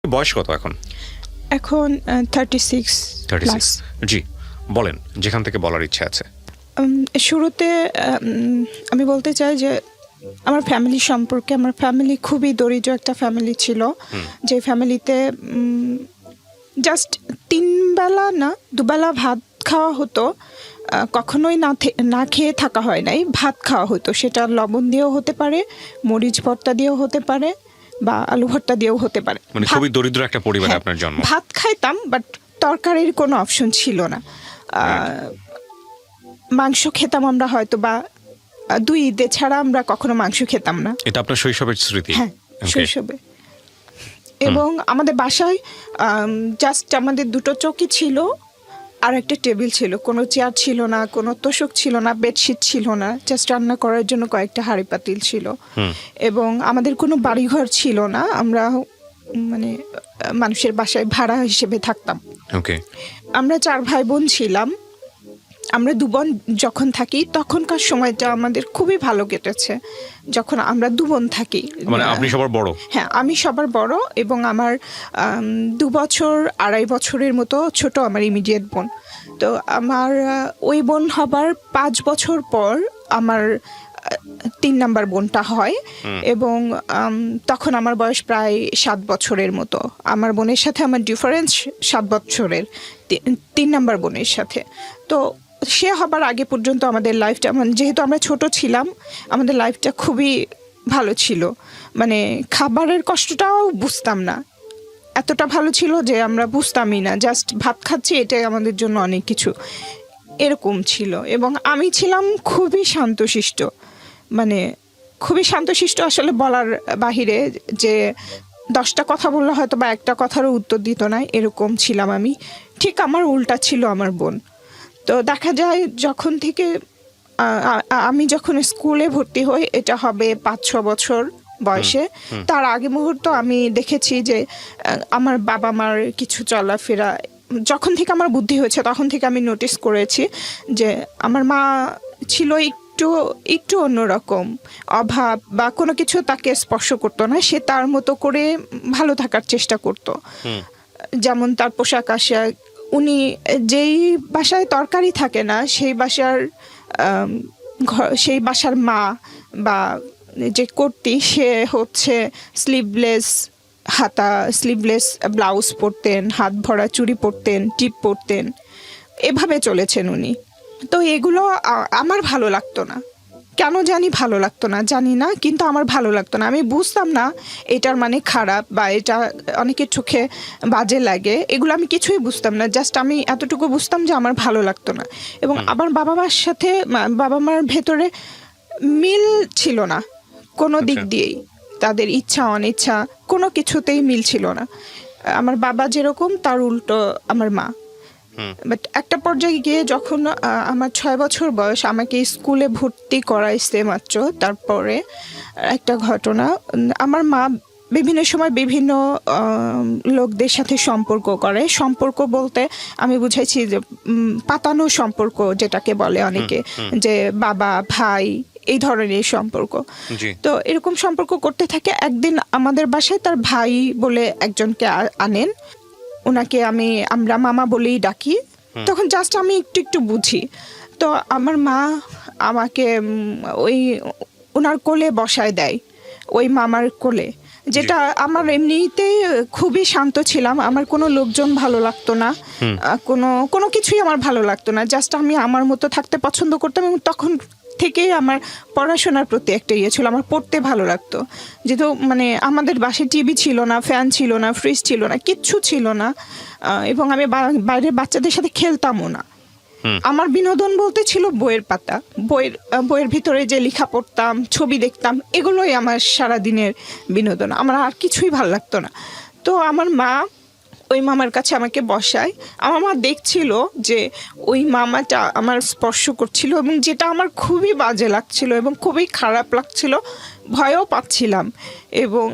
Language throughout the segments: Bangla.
বয়স কত এখন? এখন 36 প্লাস। জি, বলেন যেখান থেকে বলার ইচ্ছা আছে। শুরুতে আমি বলতে চাই যে আমার ফ্যামিলি সম্পর্কে, আমার ফ্যামিলি খুবই দরিদ্র একটা ফ্যামিলি ছিল, যে ফ্যামিলিতে জাস্ট 3 বেলা না 2 বেলা ভাত খাওয়া হতো। কখনোই না খেয়ে থাকা হয় নাই, ভাত খাওয়া হতো। সেটা লবণ দিয়েও হতে পারে, মরিচ ভর্তা দিয়েও হতে পারে, বা আলু ভর্তা দিয়েও হতে পারে। মানে খুবই দরিদ্র একটা পরিবারে আপনার জন্ম। ভাত খাইতাম, বাট তরকারির কোনো অপশন ছিল না। মাংস খেতাম আমরা হয়তো বা 2 ঈদে ছাড়া আমরা কখনো মাংস খেতাম না। এটা আপনার শৈশবের স্মৃতি? হ্যাঁ, শৈশবে। এবং আমাদের বাসায় জাস্ট আমাদের 2টো চৌকি ছিল আর একটা টেবিল ছিল, কোনো চেয়ার ছিল না, কোনো তোষক ছিল না, বেডশিট ছিল না, জাস্ট রান্না করার জন্য কয়েকটা হাঁড়ি পাতিল ছিল। এবং আমাদের কোনো বাড়িঘর ছিল না, আমরা মানে মানুষের বাসায় ভাড়া হিসেবে থাকতাম। ওকে। আমরা 4 ভাই বোন ছিলাম। আমরা 2 বোন যখন থাকি তখনকার সময়টা আমাদের খুবই ভালো কেটেছে, যখন আমরা 2 বোন থাকি। মানে আপনি সবার বড়? হ্যাঁ, আমি সবার বড়, এবং আমার 2 বছর 2.5 বছরের মতো ছোট আমার ইমিডিয়েট বোন। তো আমার ওই বোন হবার 5 বছর পর আমার 3 নাম্বার বোনটা হয়, এবং তখন আমার বয়স প্রায় 7 বছরের মতো। আমার বোনের সাথে আমার ডিফারেন্স 7 বছরের, 3 নাম্বার বোনের সাথে। তো সে হবার আগে পর্যন্ত আমাদের লাইফটা, মানে যেহেতু আমরা ছোট ছিলাম, আমাদের লাইফটা খুবই ভালো ছিল। মানে খাবারের কষ্টটাও বুঝতাম না, এতটা ভালো ছিল যে আমরা বুঝতামই না, জাস্ট ভাত খাচ্ছি, এটাই আমাদের জন্য অনেক কিছু, এরকম ছিল। এবং আমি ছিলাম খুবই শান্তশিষ্ট, মানে খুবই শান্তশিষ্ট, আসলে বলার বাহিরে, যে 10টা কথা বললে হয়তো বা একটা কথারও উত্তর দিত না, এরকম ছিলাম আমি। ঠিক আমার উল্টা ছিল আমার বোন। তো দেখা যায় যখন থেকে আমি যখন স্কুলে ভর্তি হই, এটা হবে 5-6 বছর বয়সে, তার আগে মুহূর্ত আমি দেখেছি যে আমার বাবা মার কিছু চলাফেরা, যখন থেকে আমার বুদ্ধি হয়েছে তখন থেকে আমি নোটিস করেছি যে আমার মা ছিল একটু অন্যরকম। অভাব বা কোনো কিছু তাকে স্পর্শ করতো না, সে তার মতো করে ভালো থাকার চেষ্টা করতো। যেমন তার পোশাক আশাক, উনি যেই বাসায় তরকারি থাকে না, সেই বাসার মা বা যে কর্ত্রী, সে হচ্ছে স্লিভলেস ব্লাউজ পরতেন, হাত ভরা চুড়ি পরতেন, টিপ পরতেন, এভাবে চলেছেন উনি। তো এগুলো আমার ভালো লাগতো না, কেন জানি ভালো লাগতো না, জানি না, কিন্তু আমার ভালো লাগতো না। আমি বুঝতাম না এটার মানে খারাপ বা এটা অনেকের চোখে বাজে লাগে, এগুলো আমি কিছুই বুঝতাম না। জাস্ট আমি এতটুকু বুঝতাম যে আমার ভালো লাগতো না। এবং আমার বাবা মার সাথে, বাবা মার ভেতরে মিল ছিল না কোনো দিক দিয়েই, তাদের ইচ্ছা অনিচ্ছা কোনো কিছুতেই মিল ছিল না। আমার বাবা যেরকম, তার উল্টো আমার মা। বাট একটা পর্যায়ে গিয়ে যখন আমার 6 বছর বয়স, আমাকে স্কুলে ভর্তি করাইছে মাত্র, তারপরে একটা ঘটনা, আমার মা বিভিন্ন সময় বিভিন্ন লোকদের সাথে সম্পর্ক বলতে আমি বুঝাইছি যে পাতানো সম্পর্ক, যেটাকে বলে অনেকে, যে বাবা ভাই, এই ধরনের সম্পর্ক। তো এরকম সম্পর্ক করতে থাকে। একদিন আমাদের বাসায় তার ভাই বলে একজনকে আনেন, ওনাকে আমরা মামা বলেই ডাকি। তখন জাস্ট আমি একটু বুঝি। তো আমার মা আমাকে ওনার কোলে বসায় দেয়, ওই মামার কোলে, যেটা আমার এমনিতে খুবই শান্ত ছিলাম, আমার কোনো লোকজন ভালো লাগতো না, কোনো কিছুই আমার ভালো লাগতো না, জাস্ট আমি আমার মতো থাকতে পছন্দ করতাম। এবং তখন থেকেই আমার পড়াশোনার প্রতি একটা ইয়ে ছিল, আমার পড়তে ভালো লাগতো। যেহেতু মানে আমাদের বাসায় টিভি ছিল না, ফ্যান ছিল না, ফ্রিজ ছিল না, কিচ্ছু ছিল না, এবং আমি বাইরের বাচ্চাদের সাথে খেলতামও না। আমার বিনোদন বলতে ছিল বইয়ের পাতা, বইয়ের ভিতরে যে লেখা পড়তাম, ছবি দেখতাম, এগুলোই আমার সারাদিনের বিনোদন, আমার আর কিছুই ভালো লাগতো না। তো আমার মা ওই মামার কাছে আমাকে বসায়। আমার মা দেখছিল যে ওই মামাটা আমার স্পর্শ করছিল, এবং যেটা আমার খুবই বাজে লাগছিল এবং খুবই খারাপ লাগছিল, ভয়ও পাচ্ছিলাম। এবং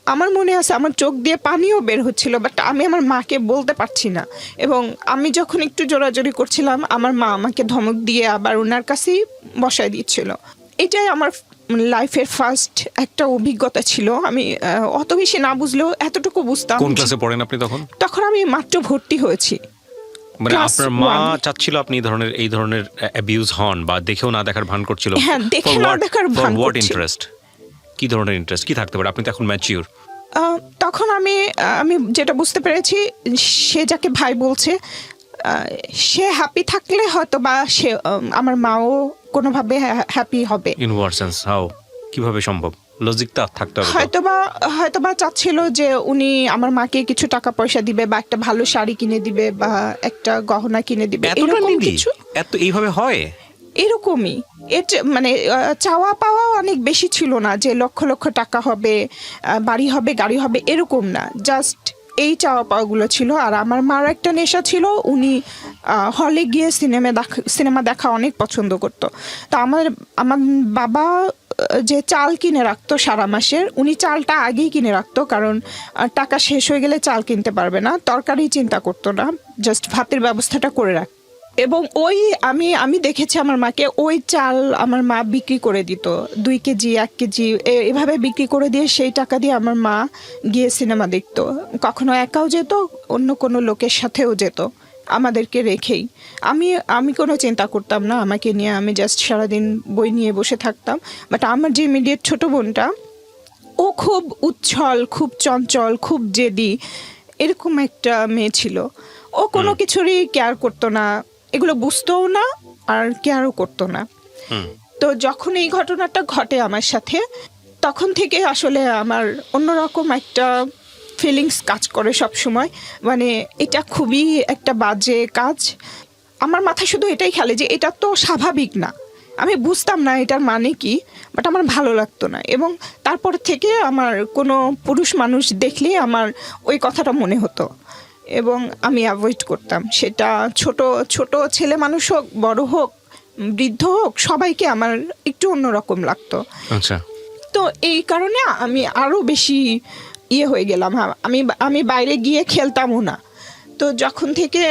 আমার মনে আছে আমার চোখ দিয়ে পানিও বের হচ্ছিল, বাট আমি আমার মাকে বলতে পারছি না। এবং আমি যখন একটু জোরাজোরি করছিলাম, আমার মা আমাকে ধমক দিয়ে আবার ওনার কাছেই বসায় দিচ্ছিল। এটাই আমার লাইফের ফার্স্ট একটা অভিজ্ঞতা ছিল। আমি অত বেশি না বুঝলেও এতটুকু বুঝতাম। কোন ক্লাসে পড়েন আপনি তখন? তখন আমি মাত্র ভর্তি হয়েছি। মানে Class আপনার মা 1 চাচ্ছিল আপনি এই ধরনের অ্যাবিউজ হন বা দেখেও না দেখার ভান করছিল? হ্যাঁ, দেখে না দেখার ভান হোয়াট করছিল। ইন্টারেস্ট? কি ধরনের ইন্টারেস্ট কি থাকতে পারে? আপনি তো এখন ম্যাচিউর। তখন আমি যেটা বুঝতে পেরেছি, সে যাকে ভাই বলছে সে হ্যাপি থাকলে হয়তো বা সে আমার মাও কোনোভাবে হ্যাপি হবে। In what sense? হাউ? কিভাবে সম্ভব? লজিকটা থাকতে হবে তো। হয়তোবা চাচ্ছিল যে উনি আমার মাকে কিছু টাকা পয়সা দিবে বা একটা ভালো শাড়ি কিনে দিবে বা একটা গহনা কিনে দিবে, এতটা এরকম নিডি? কিছু। এত এইভাবে হয়? এরকমই মানে চাওয়া পাওয়া অনেক বেশি ছিল না যে লক্ষ লক্ষ টাকা হবে, বাড়ি হবে, গাড়ি হবে, এরকম না। জাস্ট এই চাওয়া পাওয়াগুলো ছিল। আর আমার মার একটা নেশা ছিল, উনি হলে গিয়ে সিনেমা দেখা অনেক পছন্দ করতো। তো আমার বাবা যে চাল কিনে রাখতো সারা মাসের, উনি চালটা আগেই কিনে রাখতো, কারণ টাকা শেষ হয়ে গেলে চাল কিনতে পারবে না। তরকারি চিন্তা করতো না, জাস্ট ভাতের ব্যবস্থাটা করে রাখ। এবং আমি দেখেছি আমার মাকে, ওই চাল আমার মা বিক্রি করে দিত, 2 কেজি 1 কেজি এভাবে বিক্রি করে দিয়ে সেই টাকা দিয়ে আমার মা গিয়ে সিনেমা দেখতো। কখনো একাও যেত, অন্য কোনো লোকের সাথেও যেত, আমাদেরকে রেখেই। আমি কোনো চিন্তা করতাম না আমাকে নিয়ে, আমি জাস্ট সারাদিন বই নিয়ে বসে থাকতাম। বাট আমার যে ইমিডিয়েট ছোট বোনটা, ও খুব উচ্ছল, খুব চঞ্চল, খুব জেদি, এরকম একটা মেয়ে ছিল। ও কোনো কিছুরই কেয়ার করতো না, এগুলো বুঝতোও না আর কেয়ারও করতো না। তো যখন এই ঘটনাটা ঘটে আমার সাথে, তখন থেকে আসলে আমার অন্যরকম একটা ফিলিংস কাজ করে সব সময়। মানে এটা খুবই একটা বাজে কাজ। আমার মাথায় শুধু এটাই খেলে যে এটা তো স্বাভাবিক না। আমি বুঝতাম না এটার মানে কি, বাট আমার ভালো লাগতো না। এবং তারপর থেকে আমার কোনো পুরুষ মানুষ দেখলেই আমার ওই কথাটা মনে হতো এবং আমি অ্যাভয়েড করতাম। সেটা ছোট ছেলে মানুষ হোক, বড় হোক, বৃদ্ধ হোক, সবাইকে আমার একটু অন্যরকম লাগতো। আচ্ছা। তো এই কারণে আমি আরও বেশি হয়ে গেলাম। আমি বাইরে গিয়ে খেলতামও না। তো যখন থেকে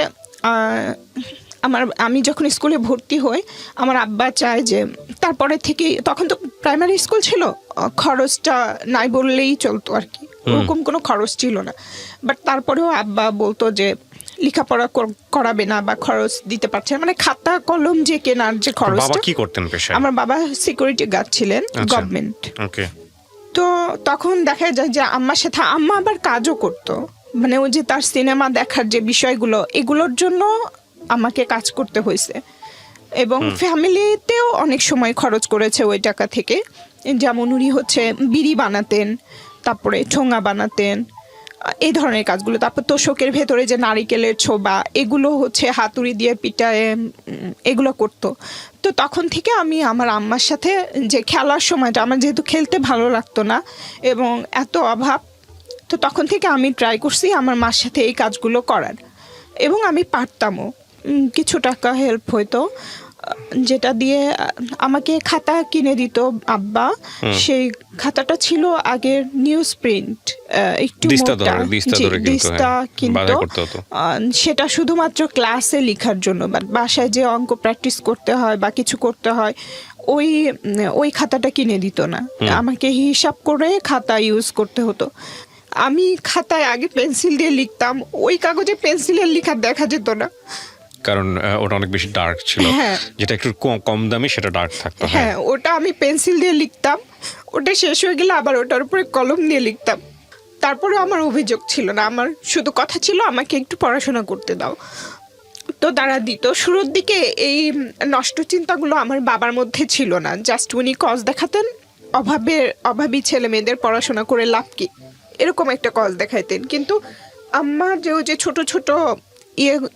আমি যখন স্কুলে ভর্তি হই, আমার আব্বা চায় যে তারপরে থেকে, তখন তো প্রাইমারি স্কুল ছিল, খরচটা নাই বললেই চলতো আর কি, ওরকম কোনো খরচ ছিল না। বাট তারপরেও আব্বা বলতো যে লেখাপড়া করাবে না বা খরচ দিতে পারছে না, মানে খাতা কলম যে কেনার যে খরচটা। বাবা কি করতেন পেশায়? আমার বাবা সিকিউরিটি গার্ড ছিলেন, গভর্নমেন্ট। ওকে। তো তখন দেখা যায় যে আম্মার সাথে আম্মা আবার কাজও করতো, মানে ওই যে তার সিনেমা দেখার যে বিষয়গুলো, এগুলোর জন্য আমাকে কাজ করতে হয়েছে। এবং ফ্যামিলিতেও অনেক সময় খরচ করেছে ওই টাকা থেকে। যেমন উনি বিড়ি বানাতেন, তারপরে ঠোঙা বানাতেন, এই ধরনের কাজগুলো। তারপর তোষকের ভেতরে যে নারিকেলের ছোবা, এগুলো হাতুড়ি দিয়ে পিটায় এগুলো করতো। তো তখন থেকে আমি আমার আম্মার সাথে যে খেলার সময়টা, আমার যেহেতু খেলতে ভালো লাগতো না এবং এত অভাব, তো তখন থেকে আমি ট্রাই করছি আমার মার সাথে এই কাজগুলো করার, এবং আমি পারতামও। কিছু টাকা হেল্প হইতো, যেটা দিয়ে আমাকে খাতা কিনে দিত আব্বা। সেই খাতাটা ছিল আগের নিউজ প্রিন্ট, একটু দিস্তা কিনতো। সেটা শুধুমাত্র ক্লাসে লেখার জন্য, বাট বাসায় যে অঙ্ক প্র্যাকটিস করতে হয় বা কিছু করতে হয়, ওই খাতাটা কিনে দিত না, আমাকে হিসাব করে খাতা ইউজ করতে হতো। আমি খাতায় আগে পেন্সিল দিয়ে লিখতাম, ওই কাগজে পেন্সিলের লেখা দেখা যেত না, কারণ ওটা অনেক বেশি ডার্ক ছিল। যেটা একটু কম দামি সেটা ডার্ক থাকতো। হ্যাঁ, ওটা আমি পেন্সিল দিয়ে লিখতাম, ওটা শেষ হয়ে গেলে আবার ওটার উপরে কলম দিয়ে লিখতাম। তারপরে আমার অভিযোগ ছিল না, আমার শুধু কথা ছিল আমাকে একটু পড়াশোনা করতে দাও। তো তারা দিত। শুরুর দিকে এই নষ্ট চিন্তাগুলো আমার বাবার মধ্যে ছিল না, জাস্ট উনি কজ দেখাতেন, অভাবী ছেলে মেয়েদের পড়াশোনা করে লাভ কি, এরকম একটা কজ দেখাইতেন। কিন্তু আমার যে ছোট ছোট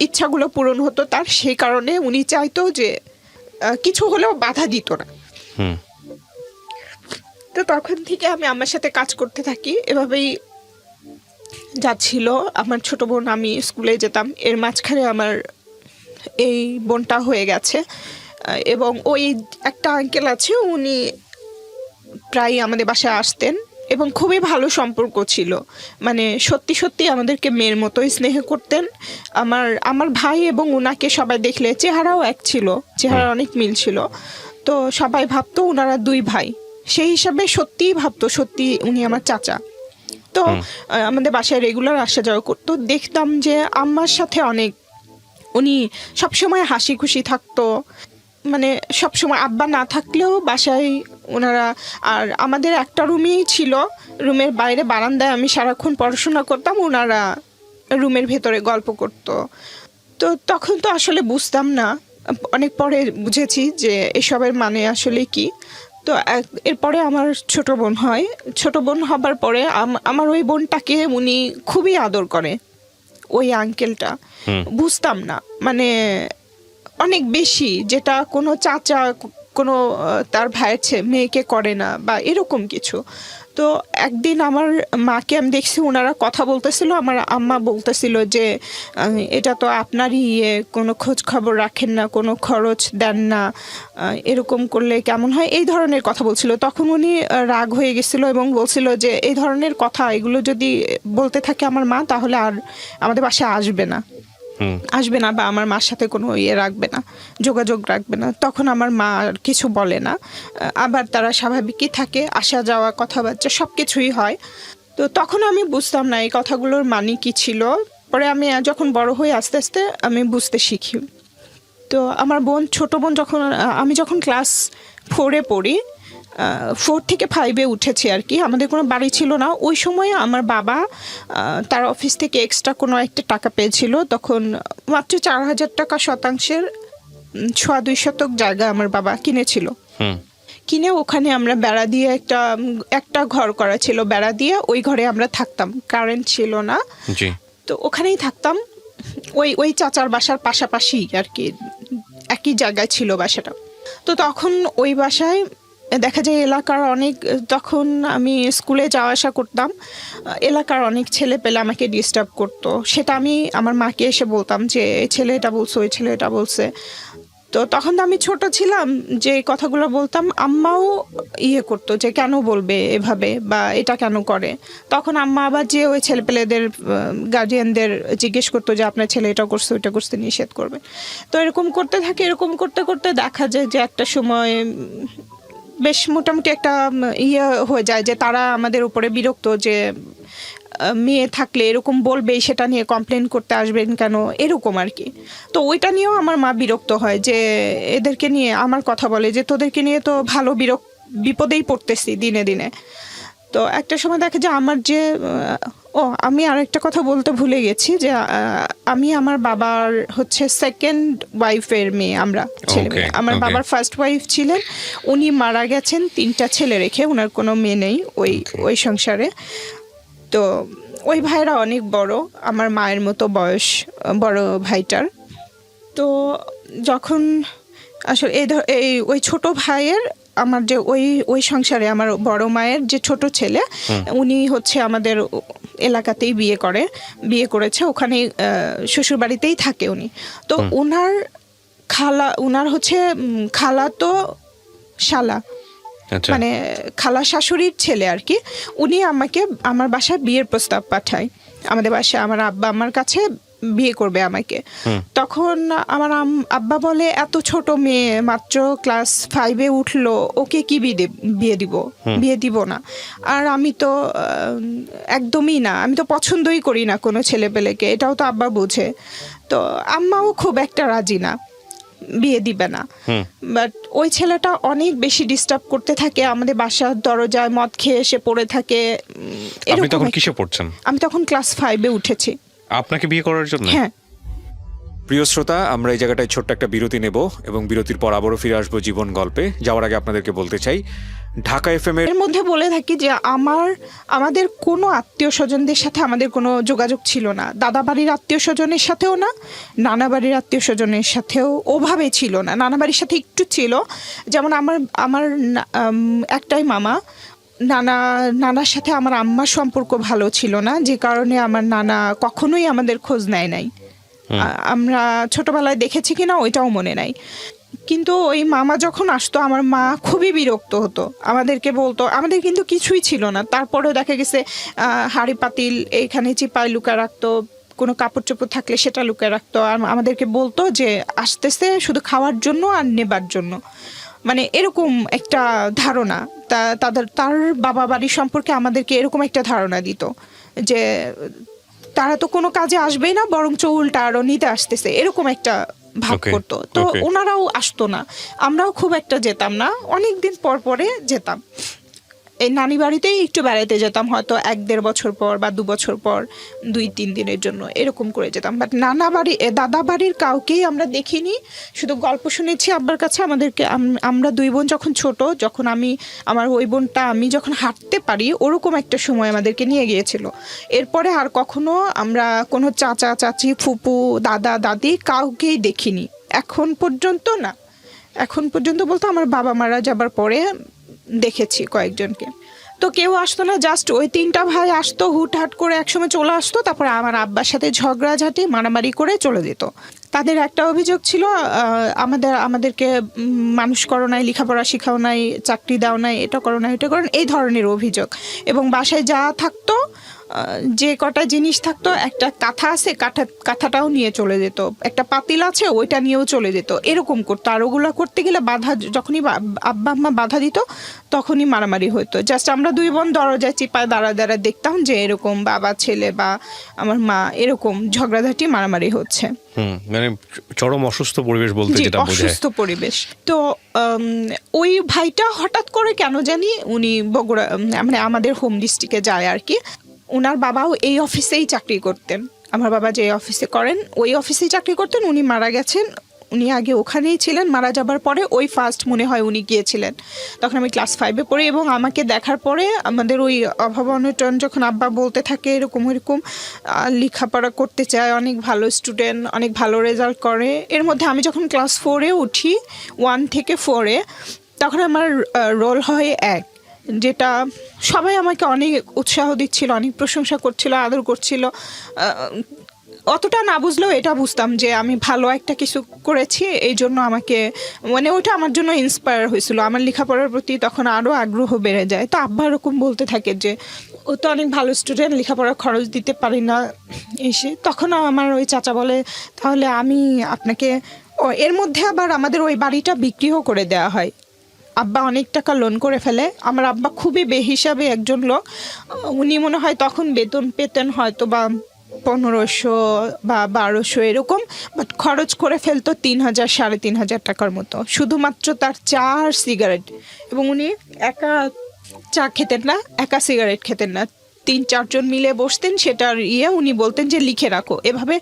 ইচ্ছাগুলো পূরণ হতো তার, সেই কারণে উনি চাইতো যে কিছু হলেও বাধা দিত না। তো তখন থেকে আমি আমার সাথে কাজ করতে থাকি, এভাবেই যাচ্ছিল। আমার ছোট বোন, আমি স্কুলে যেতাম, এর মাঝখানে আমার এই বোনটা হয়ে গেছে। এবং ওই একটা আঙ্কেল আছে, উনি প্রায় আমাদের বাসায় আসতেন এবং খুবই ভালো সম্পর্ক ছিল, মানে সত্যি সত্যি আমাদেরকে মেয়ের মতোই স্নেহ করতেন। আমার ভাই এবং ওনাকে সবাই দেখলে, চেহারাও এক ছিল, চেহারা অনেক মিল ছিল, তো সবাই ভাবতো ওনারা 2 ভাই। সেই হিসাবে সত্যিই ভাবতো সত্যি উনি আমার চাচা। তো আমাদের বাসায় রেগুলার আসা যাওয়া করতো, দেখতাম যে আম্মার সাথে অনেক উনি সবসময় হাসি খুশি থাকতো, মানে সবসময় আব্বা না থাকলেও বাসায় ওনারা। আর আমাদের একটা রুমই ছিল, রুমের বাইরে বারান্দায় আমি সারাক্ষণ পড়াশোনা করতাম, ওনারা রুমের ভেতরে গল্প করতো। তো তখন তো আসলে বুঝতাম না, অনেক পরে বুঝেছি যে এসবের মানে আসলে কি। তো এরপরে আমার ছোট বোন হয়, ছোট বোন হবার পরে আমার ওই বোনটাকে উনি খুবই আদর করে, ওই আঙ্কেলটা। বুঝতাম না, মানে অনেক বেশি, যেটা কোনো চাচা কোনো তার ভাইয়ের মেয়েকে করে না বা এরকম কিছু। তো একদিন আমার মাকে আমি দেখছি ওনারা কথা বলতেছিল, আমার আম্মা বলতেছিল যে এটা তো আপনারই কোনো খোঁজ খবর রাখেন না, কোনো খরচ দেন না, এরকম করলে কেমন হয়, এই ধরনের কথা বলছিল। তখন উনি রাগ হয়ে গেছিল এবং বলছিল যে এই ধরনের কথা এগুলো যদি বলতে থাকে আমার মা, তাহলে আর আমাদের বাসায় আসবে না বা আমার মার সাথে কোনো রাখবে না, যোগাযোগ রাখবে না। তখন আমার মা আর কিছু বলে না, আবার তারা স্বাভাবিকই থাকে, আসা যাওয়া কথাবার্তা সব কিছুই হয়। তো তখন আমি বুঝতাম না এই কথাগুলোর মানে কি ছিল। পরে আমি যখন বড় হয়ে আস্তে আস্তে আমি বুঝতে শিখি। তো আমার ছোট বোন আমি যখন ক্লাস 4-এ পড়ি, 4 থেকে 5-এ উঠেছি আর কি, আমাদের কোনো বাড়ি ছিল না ওই সময়। আমার বাবা তার অফিস থেকে এক্সট্রা কোনো একটা টাকা পেয়েছিল, তখন মাত্র 4,000 টাকা শতাংশের 2 শতক জায়গা আমার বাবা কিনেছিল। কিনে ওখানে আমরা বেড়া দিয়ে একটা ঘর করা ছিল, বেড়া দিয়ে ওই ঘরে আমরা থাকতাম, কারেন্ট ছিল না। তো ওখানেই থাকতাম, ওই চাচার বাসার পাশাপাশি আর কি, একই জায়গায় ছিল বাসাটা। তো তখন ওই বাসায় দেখা যায় এলাকার অনেক, তখন আমি স্কুলে যাওয়া আসা করতাম, এলাকার অনেক ছেলে পেলে আমাকে ডিস্টার্ব করতো। সেটা আমি আমার মাকে এসে বলতাম যে এই ছেলে এটা বলছে, ওই ছেলে এটা বলছে। তো তখন তো আমি ছোট ছিলাম, যে কথাগুলো বলতাম আম্মাও করতো যে কেন বলবে এভাবে বা এটা কেন করে। তখন আম্মা আবার যে ওই ছেলেপেলেদের গার্জিয়ানদের জিজ্ঞেস করতো যে আপনার ছেলে এটা করছে ওইটা করতে, নিষেধ করবে। তো এরকম করতে থাকে, এরকম করতে করতে দেখা যায় যে একটা সময় বেশ মোটামুটি একটা হয়ে যায় যে তারা আমাদের উপরে বিরক্ত, যে মেয়ে থাকলে এরকম বলবে, সেটা নিয়ে কমপ্লেন করতে আসবেন কেন, এরকম আর কি। তো ওইটা নিয়েও আমার মা বিরক্ত হয় যে এদেরকে নিয়ে আমার কথা বলে যে তোদেরকে নিয়ে তো ভালো বিপদেই পড়তেছি দিনে দিনে। তো একটা সময় দেখা যায় আমার যে আমি আর একটা কথা বলতে ভুলে গেছি, যে আমি আমার বাবার সেকেন্ড ওয়াইফের মেয়ে, আমরা ছেলে মেয়ে। আমার বাবার ফার্স্ট ওয়াইফ ছিলেন, উনি মারা গেছেন 3টা ছেলে রেখে, ওনার কোনো মেয়ে নেই ওই সংসারে। তো ওই ভাইরা অনেক বড়, আমার মায়ের মতো বয়স বড় ভাইটার। তো যখন আসলে ওই ছোট ভাইয়ের, আমার যে ওই সংসারে আমার বড় মায়ের যে ছোট ছেলে, উনি আমাদের এলাকাতেই বিয়ে করেছে, ওখানে শ্বশুর বাড়িতেই থাকে উনি। তো ওনার খালা তো শালা, মানে খালা শাশুড়ির ছেলে আর কি। উনি আমাকে আমার বাসায় বিয়ের প্রস্তাব পাঠায়, আমাদের বাসায় আমার আব্বা আমার কাছে বিয়ে করবে আমাকে। তখন আমার আব্বা বলে এত ছোট মেয়ে, মাত্র ক্লাস 5-এ উঠলো, ওকে কি বিয়ে দিব না। আর আমি তো একদমই না, আমি তো পছন্দই করি না কোনো ছেলেপেলেকে, এটাও তো আব্বা বুঝে। তো আম্মাও খুব একটা রাজি না, বিয়ে দিবে না। বাট ওই ছেলেটা অনেক বেশি ডিস্টার্ব করতে থাকে, আমাদের বাসার দরজায় মদ খেয়ে এসে পড়ে থাকে। আপনি তখন কিসে পড়ছেন? আমি তখন ক্লাস 5-এ উঠেছি। আপনাকে বিয়ে করার জন্য? হ্যাঁ। প্রিয় শ্রোতা, আমরা এই জায়গাটায় ছোট্ট একটা বিরতি নেব এবং বিরতির পর আবারও ফিরে আসবো জীবন গল্পে। যাওয়ার আগে আপনাদেরকে বলতে চাই, ঢাকা এফএম এর মধ্যে বলে থাকি যে আমাদের কোনো আত্মীয় স্বজনদের সাথে আমাদের কোনো যোগাযোগ ছিল না। দাদা বাড়ির আত্মীয় স্বজনের সাথেও না, নানা বাড়ির আত্মীয় স্বজনের সাথেও ওভাবে ছিল না। নানা বাড়ির সাথে একটু ছিল, যেমন আমার একটাই মামা, নানার সাথে আমার আম্মার সম্পর্ক ভালো ছিল না, যে কারণে আমার নানা কখনোই আমাদের খোঁজ নেয় নাই। আমরা ছোটবেলায় দেখেছি কিনা ওইটাও মনে নাই। কিন্তু ওই মামা যখন আসতো আমার মা খুবই বিরক্ত হতো, আমাদেরকে বলতো, আমাদের কিন্তু কিছুই ছিল না, তারপরেও দেখা গেছে হাঁড়ি পাতিল এইখানে চিপায় লুকা রাখতো, কোনো কাপড় চোপড় থাকলে সেটা লুকায় রাখতো, আর আমাদেরকে বলতো যে আসতেছে শুধু খাওয়ার জন্য আর নেবার জন্য। মানে এরকম একটা ধারণা, তার বাবা বাড়ি সম্পর্কে আমাদেরকে এরকম একটা ধারণা দিত যে তারা তো কোনো কাজে আসবেই না, বরঞ্চ উল্টা আরো নিতে আসতেছে, এরকম একটা ভাব করতো। তো ওনারাও আসতো না, আমরাও খুব একটা যেতাম না, অনেকদিন পর পরে যেতাম। এই নানি বাড়িতেই একটু বেড়াতে যেতাম, হয়তো 1-1.5 বছর পর বা 2 বছর পর 2-3 দিনের জন্য এরকম করে যেতাম। বাট নানা বাড়ি দাদা বাড়ির কাউকেই আমরা দেখিনি, শুধু গল্প শুনেছি আব্বার কাছে। আমাদেরকে আমরা 2 বোন যখন ছোট, যখন আমার ওই বোনটা আমি যখন হাঁটতে পারি ওরকম একটা সময় আমাদেরকে নিয়ে গিয়েছিল। এরপরে আর কখনো আমরা কোনো চাচা চাচি ফুপু দাদা দাদি কাউকেই দেখিনি এখন পর্যন্ত। না, এখন পর্যন্ত বলতে আমার বাবা মারা যাবার পরে দেখেছি কয়েকজনকে। তো কেউ আসতো না, জাস্ট ওই 3টা ভাই আসতো, হুটহাট করে একসময় চলে আসতো, তারপরে আমার আব্বার সাথে ঝগড়াঝাটি মারামারি করে চলে যেত। তাদের একটা অভিযোগ ছিল আমাদেরকে মানুষ করো নাই, লেখাপড়া শিখাও নাই, চাকরি দাও নাই, এটা করো না এটা করো না, এই ধরনের অভিযোগ। এবং বাসায় যা থাকতো, যে কটা জিনিস থাকতো, একটা কাঁথা আছে, কাঁথাটাও নিয়ে চলে যেত, একটা পাতিল আছে ওইটা নিয়েও চলে যেত, এরকম করতো। আর ওগুলো করতে গেলে যখনই আব্বা আম্মা বাধা দিত তখনই মারামারি হতো। জাস্ট আমরা 2 বোন দরজায় চিপায় দাঁড়া দেখতাম যে এরকম বাবা ছেলে বা আমার মা এরকম ঝগড়াঝাটি মারামারি হচ্ছে। মানে চরম অসুস্থ পরিবেশ বলতে যেটা বোঝায়, অসুস্থ পরিবেশ। তো ওই ভাইটা হঠাৎ করে কেন জানি উনি বগুড়া, মানে আমাদের হোম ডিস্ট্রিক্টে যায় আর কি। ওনার বাবাও এই অফিসেই চাকরি করতেন, আমার বাবা যে অফিসে করেন ওই অফিসেই চাকরি করতেন। উনি মারা গেছেন, উনি আগে ওখানেই ছিলেন, মারা যাবার পরে ওই ফার্স্ট মনে হয় উনি গিয়েছিলেন। তখন আমি ক্লাস 5-এ পড়ি, এবং আমাকে দেখার পরে আমাদের ওই অভাব অনটন যখন আব্বা বলতে থাকে এরকম লেখাপড়া করতে চায়, অনেক ভালো স্টুডেন্ট, অনেক ভালো রেজাল্ট করে। এর মধ্যে আমি যখন ক্লাস 4-এ উঠি, 1 থেকে 4-এ, তখন আমার রোল হয় 1, যেটা সবাই আমাকে অনেক উৎসাহ দিচ্ছিল, অনেক প্রশংসা করছিল, আদর করছিল। অতটা না বুঝলেও এটা বুঝতাম যে আমি ভালো একটা কিছু করেছি, এই জন্য আমাকে, মানে ওইটা আমার জন্য ইন্সপায়ার হয়েছিল। আমার লেখাপড়ার প্রতি তখন আরও আগ্রহ বেড়ে যায়। তো আব্বা এরকম বলতে থাকে যে ও তো অনেক ভালো স্টুডেন্ট, লেখাপড়ার খরচ দিতে পারি না এসে। তখন আমার ওই চাচা বলে তাহলে আমি আপনাকে, এর মধ্যে আবার আমাদের ওই বাড়িটা বিক্রিও করে দেওয়া হয়। আব্বা অনেক টাকা লোন করে ফেলে। আমার আব্বা খুবই বেহিসাবে একজন লোক, উনি মনে হয় তখন বেতন পেতেন হয়তো বা 1500 বা 1200 এরকম, বাট খরচ করে ফেলতো 3000-3500 টাকার মতো, শুধুমাত্র তার চা আর সিগারেট। এবং উনি একা চা খেতেন না, একা সিগারেট খেতেন না, 3-4 জন মিলে বসতেন, সেটার উনি বলতেন যে লিখে রাখো, এভাবে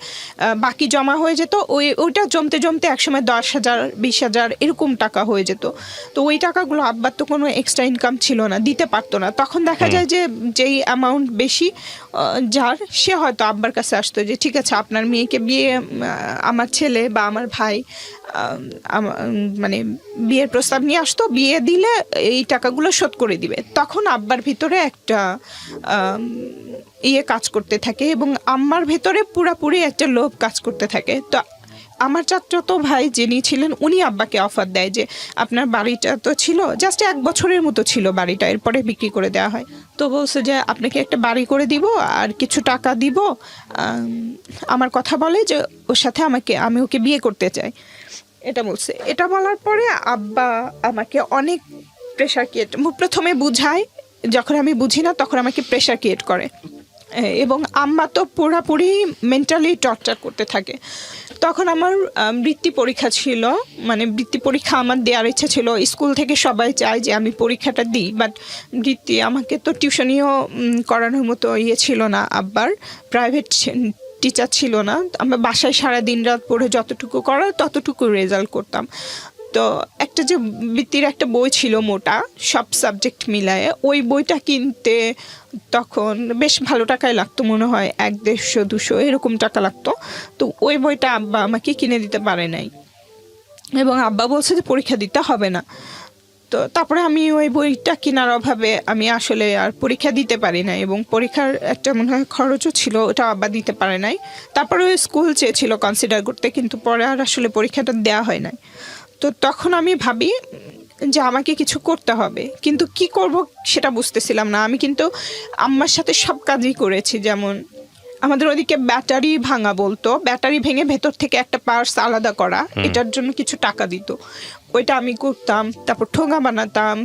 বাকি জমা হয়ে যেত। ওইটা জমতে জমতে একসময় 10,000 20,000 এরকম টাকা হয়ে যেত। তো ওই টাকাগুলো আব্বার তো কোনো এক্সট্রা ইনকাম ছিল না, দিতে পারতো না। তখন দেখা যায় যে যেই অ্যামাউন্ট বেশি যার, সে হয়তো আব্বার কাছে আসতো যে ঠিক আছে আপনার মেয়েকে বিয়ে, আমার ছেলে বা আমার ভাই মানে বিয়ের প্রস্তাব নিয়ে আসতো, বিয়ে দিলে এই টাকাগুলো শোধ করে দিবে। তখন আব্বার ভিতরে একটা কাজ করতে থাকে, এবং আম্মার ভেতরে পুরাপুরি একটা লোভ কাজ করতে থাকে। তো আমার চাচাতো ভাই যিনি ছিলেন, উনি আব্বাকে অফার দেয় যে আপনার বাড়িটা তো ছিল জাস্ট 1 বছরের মতো ছিল বাড়িটা, এরপরে বিক্রি করে দেওয়া হয়। তো বলছে যে আপনাকে একটা বাড়ি করে দিব আর কিছু টাকা দিব, আমার কথা বলে যে ওর সাথে আমি ওকে বিয়ে করতে চাই, এটা বলছে। এটা বলার পরে আব্বা আমাকে অনেক প্রেশার ক্রিয়েট, প্রথমে বুঝায়, যখন আমি বুঝি না তখন আমাকে প্রেশার ক্রিয়েট করে, এবং আম্মা তো পুরোপুরি মেন্টালি টর্চার করতে থাকে। তখন আমার বৃত্তি পরীক্ষা ছিল, মানে বৃত্তি পরীক্ষা আমার দেওয়ার ইচ্ছা ছিল। স্কুল থেকে সবাই চায় যে আমি পরীক্ষাটা দিই, বাট বৃত্তি আমাকে তো টিউশনিও করানোর মতো ছিল না, আব্বার প্রাইভেট টিচার ছিল না। আমরা বাসায় সারা দিন রাত পড়ে যতটুকু করার ততটুকু রেজাল্ট করতাম। তো একটা যে বৃত্তির একটা বই ছিল মোটা, সব সাবজেক্ট মিলায়ে, ওই বইটা কিনতে তখন বেশ ভালো টাকাই লাগতো, মনে হয় 100-150-200 এরকম টাকা লাগতো। তো ওই বইটা আব্বা আমাকে কিনে দিতে পারে নাই, এবং আব্বা বলছে যে পরীক্ষা দিতে হবে না। তো তারপরে আমি ওই বইটা কেনার অভাবে আমি আসলে আর পরীক্ষা দিতে পারি নাই, এবং পরীক্ষার একটা মনে হয় খরচও ছিল, ওটা আব্বা দিতে পারে নাই। তারপরে ওই স্কুল চেয়েছিল কনসিডার করতে, কিন্তু পরে আর আসলে পরীক্ষাটা দেওয়া হয় নাই। তো তখন আমি ভাবি যে আমাকে কিছু করতে হবে, কিন্তু কি করব সেটা বুঝতেছিলাম না। আমি কিন্তু আম্মার সাথে সব কাজই করেছি, যেমন আমাদের ওদিকে ব্যাটারি ভাঙা বলতো, ব্যাটারি ভেঙে ভেতর থেকে একটা পার্টস আলাদা করা, এটার জন্য কিছু টাকা দিত, ওইটা আমি করতাম। তারপর ঠোঙা বানাতাম,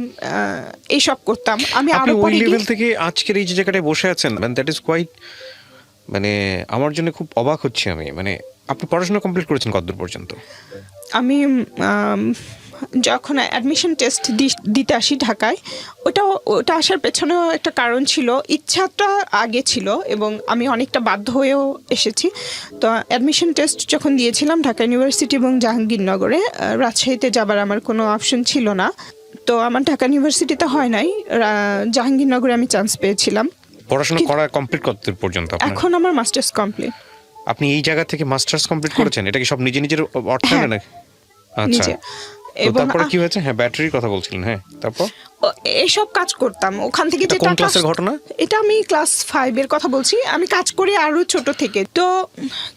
এইসব করতাম আমি। আপনি আরো ওই পরে লেভেল থেকে আজকের এই যে জায়গাটায় বসে আছেন, মানে দ্যাট ইজ কোয়াইট, মানে আমার জন্য খুব অবাক হচ্ছে আমি। মানে আপনি পড়াশোনা কমপ্লিট করেছেন কতদূর পর্যন্ত? আমি যখন অ্যাডমিশন টেস্ট দিতে আসি ঢাকায়, ওটা আসার পেছনেও একটা কারণ ছিল, ইচ্ছাটা আগে ছিল এবং আমি অনেকটা বাধ্য হয়েও এসেছি। তো অ্যাডমিশন টেস্ট যখন দিয়েছিলাম ঢাকা ইউনিভার্সিটি এবং জাহাঙ্গীরনগরে, রাজশাহীতে যাবার আমার কোনো অপশন ছিল না। তো আমার ঢাকা ইউনিভার্সিটিতে হয় নাই, জাহাঙ্গীরনগরে আমি চান্স পেয়েছিলাম। পড়াশোনা করা কমপ্লিট কতদূর পর্যন্ত আপনার? এখন আমার মাস্টার্স কমপ্লিট। আপনি এই জায়গা থেকে মাস্টার্স কমপ্লিট করেছেন? এটা কি সব নিজের অর্থায়নে নাকি? আচ্ছা, নিজে। তো তারপরে কি হয়েছে? হ্যাঁ, ব্যাটারির কথা বলছিলেন। হ্যাঁ, তারপর এইসব কাজ করতাম ওখান থেকে। এটা কোন ক্লাসের ঘটনা? এটা আমি ক্লাস 5 এর কথা বলছি। আমি কাজ করি আরো ছোট থেকে। তো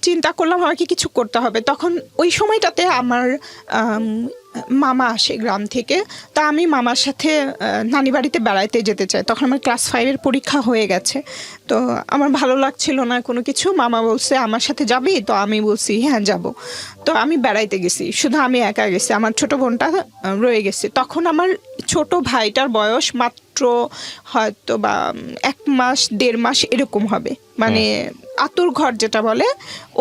চিন্তা করলাম আমাকে কিছু করতে হবে। তখন ওই সময়টাতে আমার মামা আসে গ্রাম থেকে। তা আমি মামার সাথে নানি বাড়িতে বেড়াইতে যেতে চাই। তখন আমার ক্লাস 5 এর পরীক্ষা হয়ে গেছে। তো আমার ভালো লাগছিল না কোনো কিছু। মামা বলছে আমার সাথে যাবি? তো আমি বলছি হ্যাঁ যাব। তো আমি বেড়াইতে গেছি, শুধু আমি একা গেছি, আমার ছোট বোনটা রয়ে গেছে। তখন আমার ছোট ভাইটার বয়স মাত্র হয়তো বা 1 মাস 1.5 মাস এরকম হবে, মানে আতুর ঘর যেটা বলে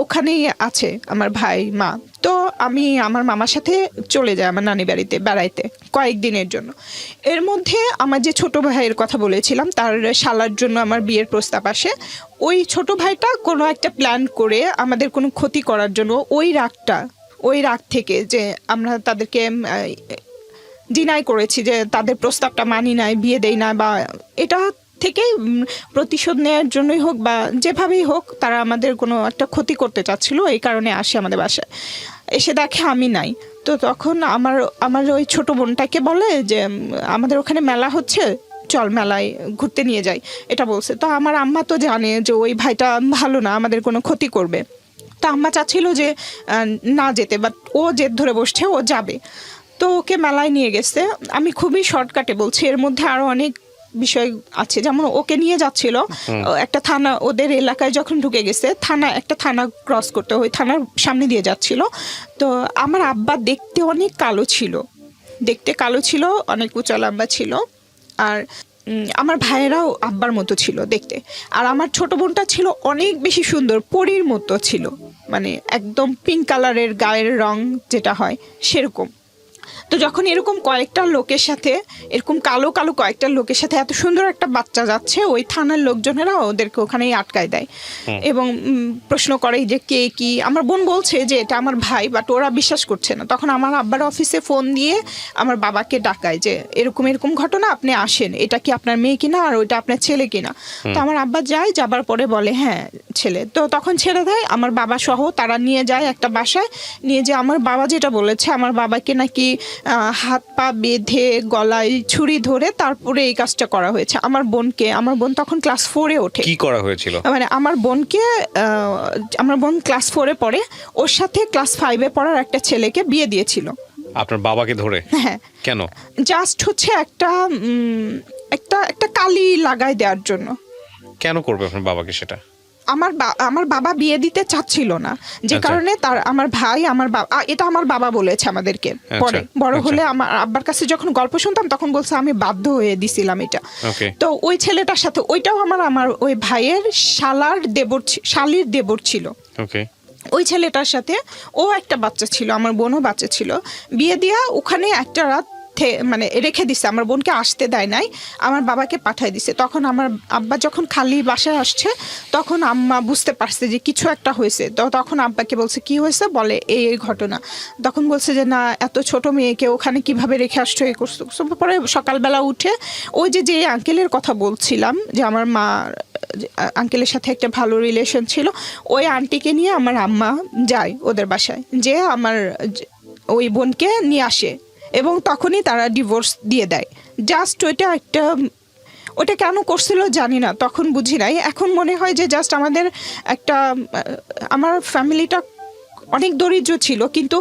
ওখানেই আছে আমার ভাই মা। তো আমি আমার মামার সাথে চলে যাই আমার নানি বাড়িতে বেড়াইতে কয়েকদিনের জন্য। এর মধ্যে আমার যে ছোট ভাইয়ের কথা বলেছিলাম, তার শালার জন্য আমার বিয়ের প্রস্তাব আসে। ওই ছোট ভাইটা কোনো একটা প্ল্যান করে আমাদের কোনো ক্ষতি করার জন্য, ওই রাগ থেকে যে আমরা তাদেরকে ডিনাই করেছি, যে তাদের প্রস্তাবটা মানি নাই, বিয়ে দেই না, বা এটা থেকে প্রতিশোধ নেওয়ার জন্যই হোক বা যেভাবেই হোক, তারা আমাদের কোনো একটা ক্ষতি করতে চাচ্ছিল। এই কারণে আসে আমাদের বাসায়, এসে দেখে আমি নাই। তো তখন আমার ওই ছোট বোনটাকে বলে যে আমাদের ওখানে মেলা হচ্ছে, চল মেলায় ঘুরতে নিয়ে যাই, এটা বলছে। তো আমার আম্মা তো জানে যে ওই ভাইটা ভালো না, আমাদের কোনো ক্ষতি করবে। তো আম্মা চাচ্ছিল যে না যেতে, বাট ও জেদ ধরে বসছে ও যাবে। তো ওকে মেলায় নিয়ে গেছে। আমি খুবই শর্টকাটে বলছি, এর মধ্যে আরো অনেক বিষয় আছে। যেমন ওকে নিয়ে যাচ্ছিল একটা থানা, ওদের এলাকায় যখন ঢুকে গেছে, একটা থানা ক্রস করতে, ওই থানার সামনে দিয়ে যাচ্ছিল। তো আমার আব্বা দেখতে অনেক কালো ছিল, অনেক উঁচা লম্বা ছিল। আর আমার ভাইয়েরাও আব্বার মতো ছিল দেখতে। আর আমার ছোট বোনটা ছিল অনেক বেশি সুন্দর, পরীর মতো ছিল, মানে একদম পিঙ্ক কালারের গায়ের রং যেটা হয় সেরকম। তো যখন এরকম কয়েকটা লোকের সাথে, এরকম কালো কালো কয়েকটা লোকের সাথে এত সুন্দর একটা বাচ্চা যাচ্ছে, ওই থানার লোকজনেরা ওদেরকে ওখানেই আটকায় দেয় এবং প্রশ্ন করে যে কে কি। আমার বোন বলছে যে এটা আমার ভাই, বাট ওরা বিশ্বাস করছে না। তখন আমার আব্বার অফিসে ফোন দিয়ে আমার বাবাকে ডাকায় যে এরকম এরকম ঘটনা, আপনি আসেন, এটা কি আপনার মেয়ে কিনা আর ওইটা আপনার ছেলে কিনা। তো আমার আব্বা যায়, যাবার পরে বলে হ্যাঁ ছেলে। তো তখন ছেড়ে দেয়, আমার বাবা সহ তারা নিয়ে যায় একটা বাসায়। নিয়ে যে আমার বাবা যেটা বলেছে, আমার বাবাকে নাকি হাত পা বেঁধে গলায় ছুরি ধরে তারপরে এই কাজটা করা হয়েছে আমার বোন তখন ক্লাস 4-এ ওঠে। কি করা হয়েছিল? মানে আমার বোন ক্লাস 4-এ পড়ে, ওর সাথে ক্লাস 5-এ পড়ার একটা ছেলেকে বিয়ে দিয়েছিল। আপনার বাবাকে ধরে? হ্যাঁ। কেন? জাস্ট হচ্ছে একটা কালি লাগাই দেওয়ার জন্য। কেন করবে আপনার বাবাকে সেটা? আমার বাবা বিয়ে দিতে চাচ্ছিল না, যে কারণে আমার ভাই, এটা আমার বাবা বলেছে আমাদেরকে। পরে বড় হলে আমার আব্বার কাছে যখন গল্প শুনতাম তখন বলছে আমি বাধ্য হয়ে দিছিলাম এটা। তো ওই ছেলেটার সাথে, ওইটাও আমার ওই ভাইয়ের শালির দেবর ছিল। ওই ছেলেটার সাথে ও একটা বাচ্চা ছিল, আমার বোনও বাচ্চা ছিল। বিয়ে দিয়া ওখানে একটা রাত মানে রেখে দিছে, আমার বোনকে আসতে দেয় নাই, আমার বাবাকে পাঠায় দিছে। তখন আমার আব্বা যখন খালি বাসায় আসছে, তখন আম্মা বুঝতে পারছে যে কিছু একটা হয়েছে। তো তখন আব্বাকে বলছে কি হয়েছে, বলে এই ঘটনা। তখন বলছে যে না, এত ছোট মেয়েকে ওখানে কিভাবে রেখে আসছো, এই করছো। পরে সকালবেলা উঠে ওই যে আঙ্কেলের কথা বলছিলাম, যে আমার মা আঙ্কেলের সাথে একটা ভালো রিলেশন ছিল, ওই আন্টিকে নিয়ে আমার আম্মা যায় ওদের বাসায়, যে আমার ওই বোনকে নিয়ে আসে এবং তখনই তারা ডিভোর্স দিয়ে দেয়। জাস্ট ওটা কেন করছিল জানি না, তখন বুঝি নাই। এখন মনে হয় যে জাস্ট আমার ফ্যামিলিটা অনেক দরিদ্র ছিল, কিন্তু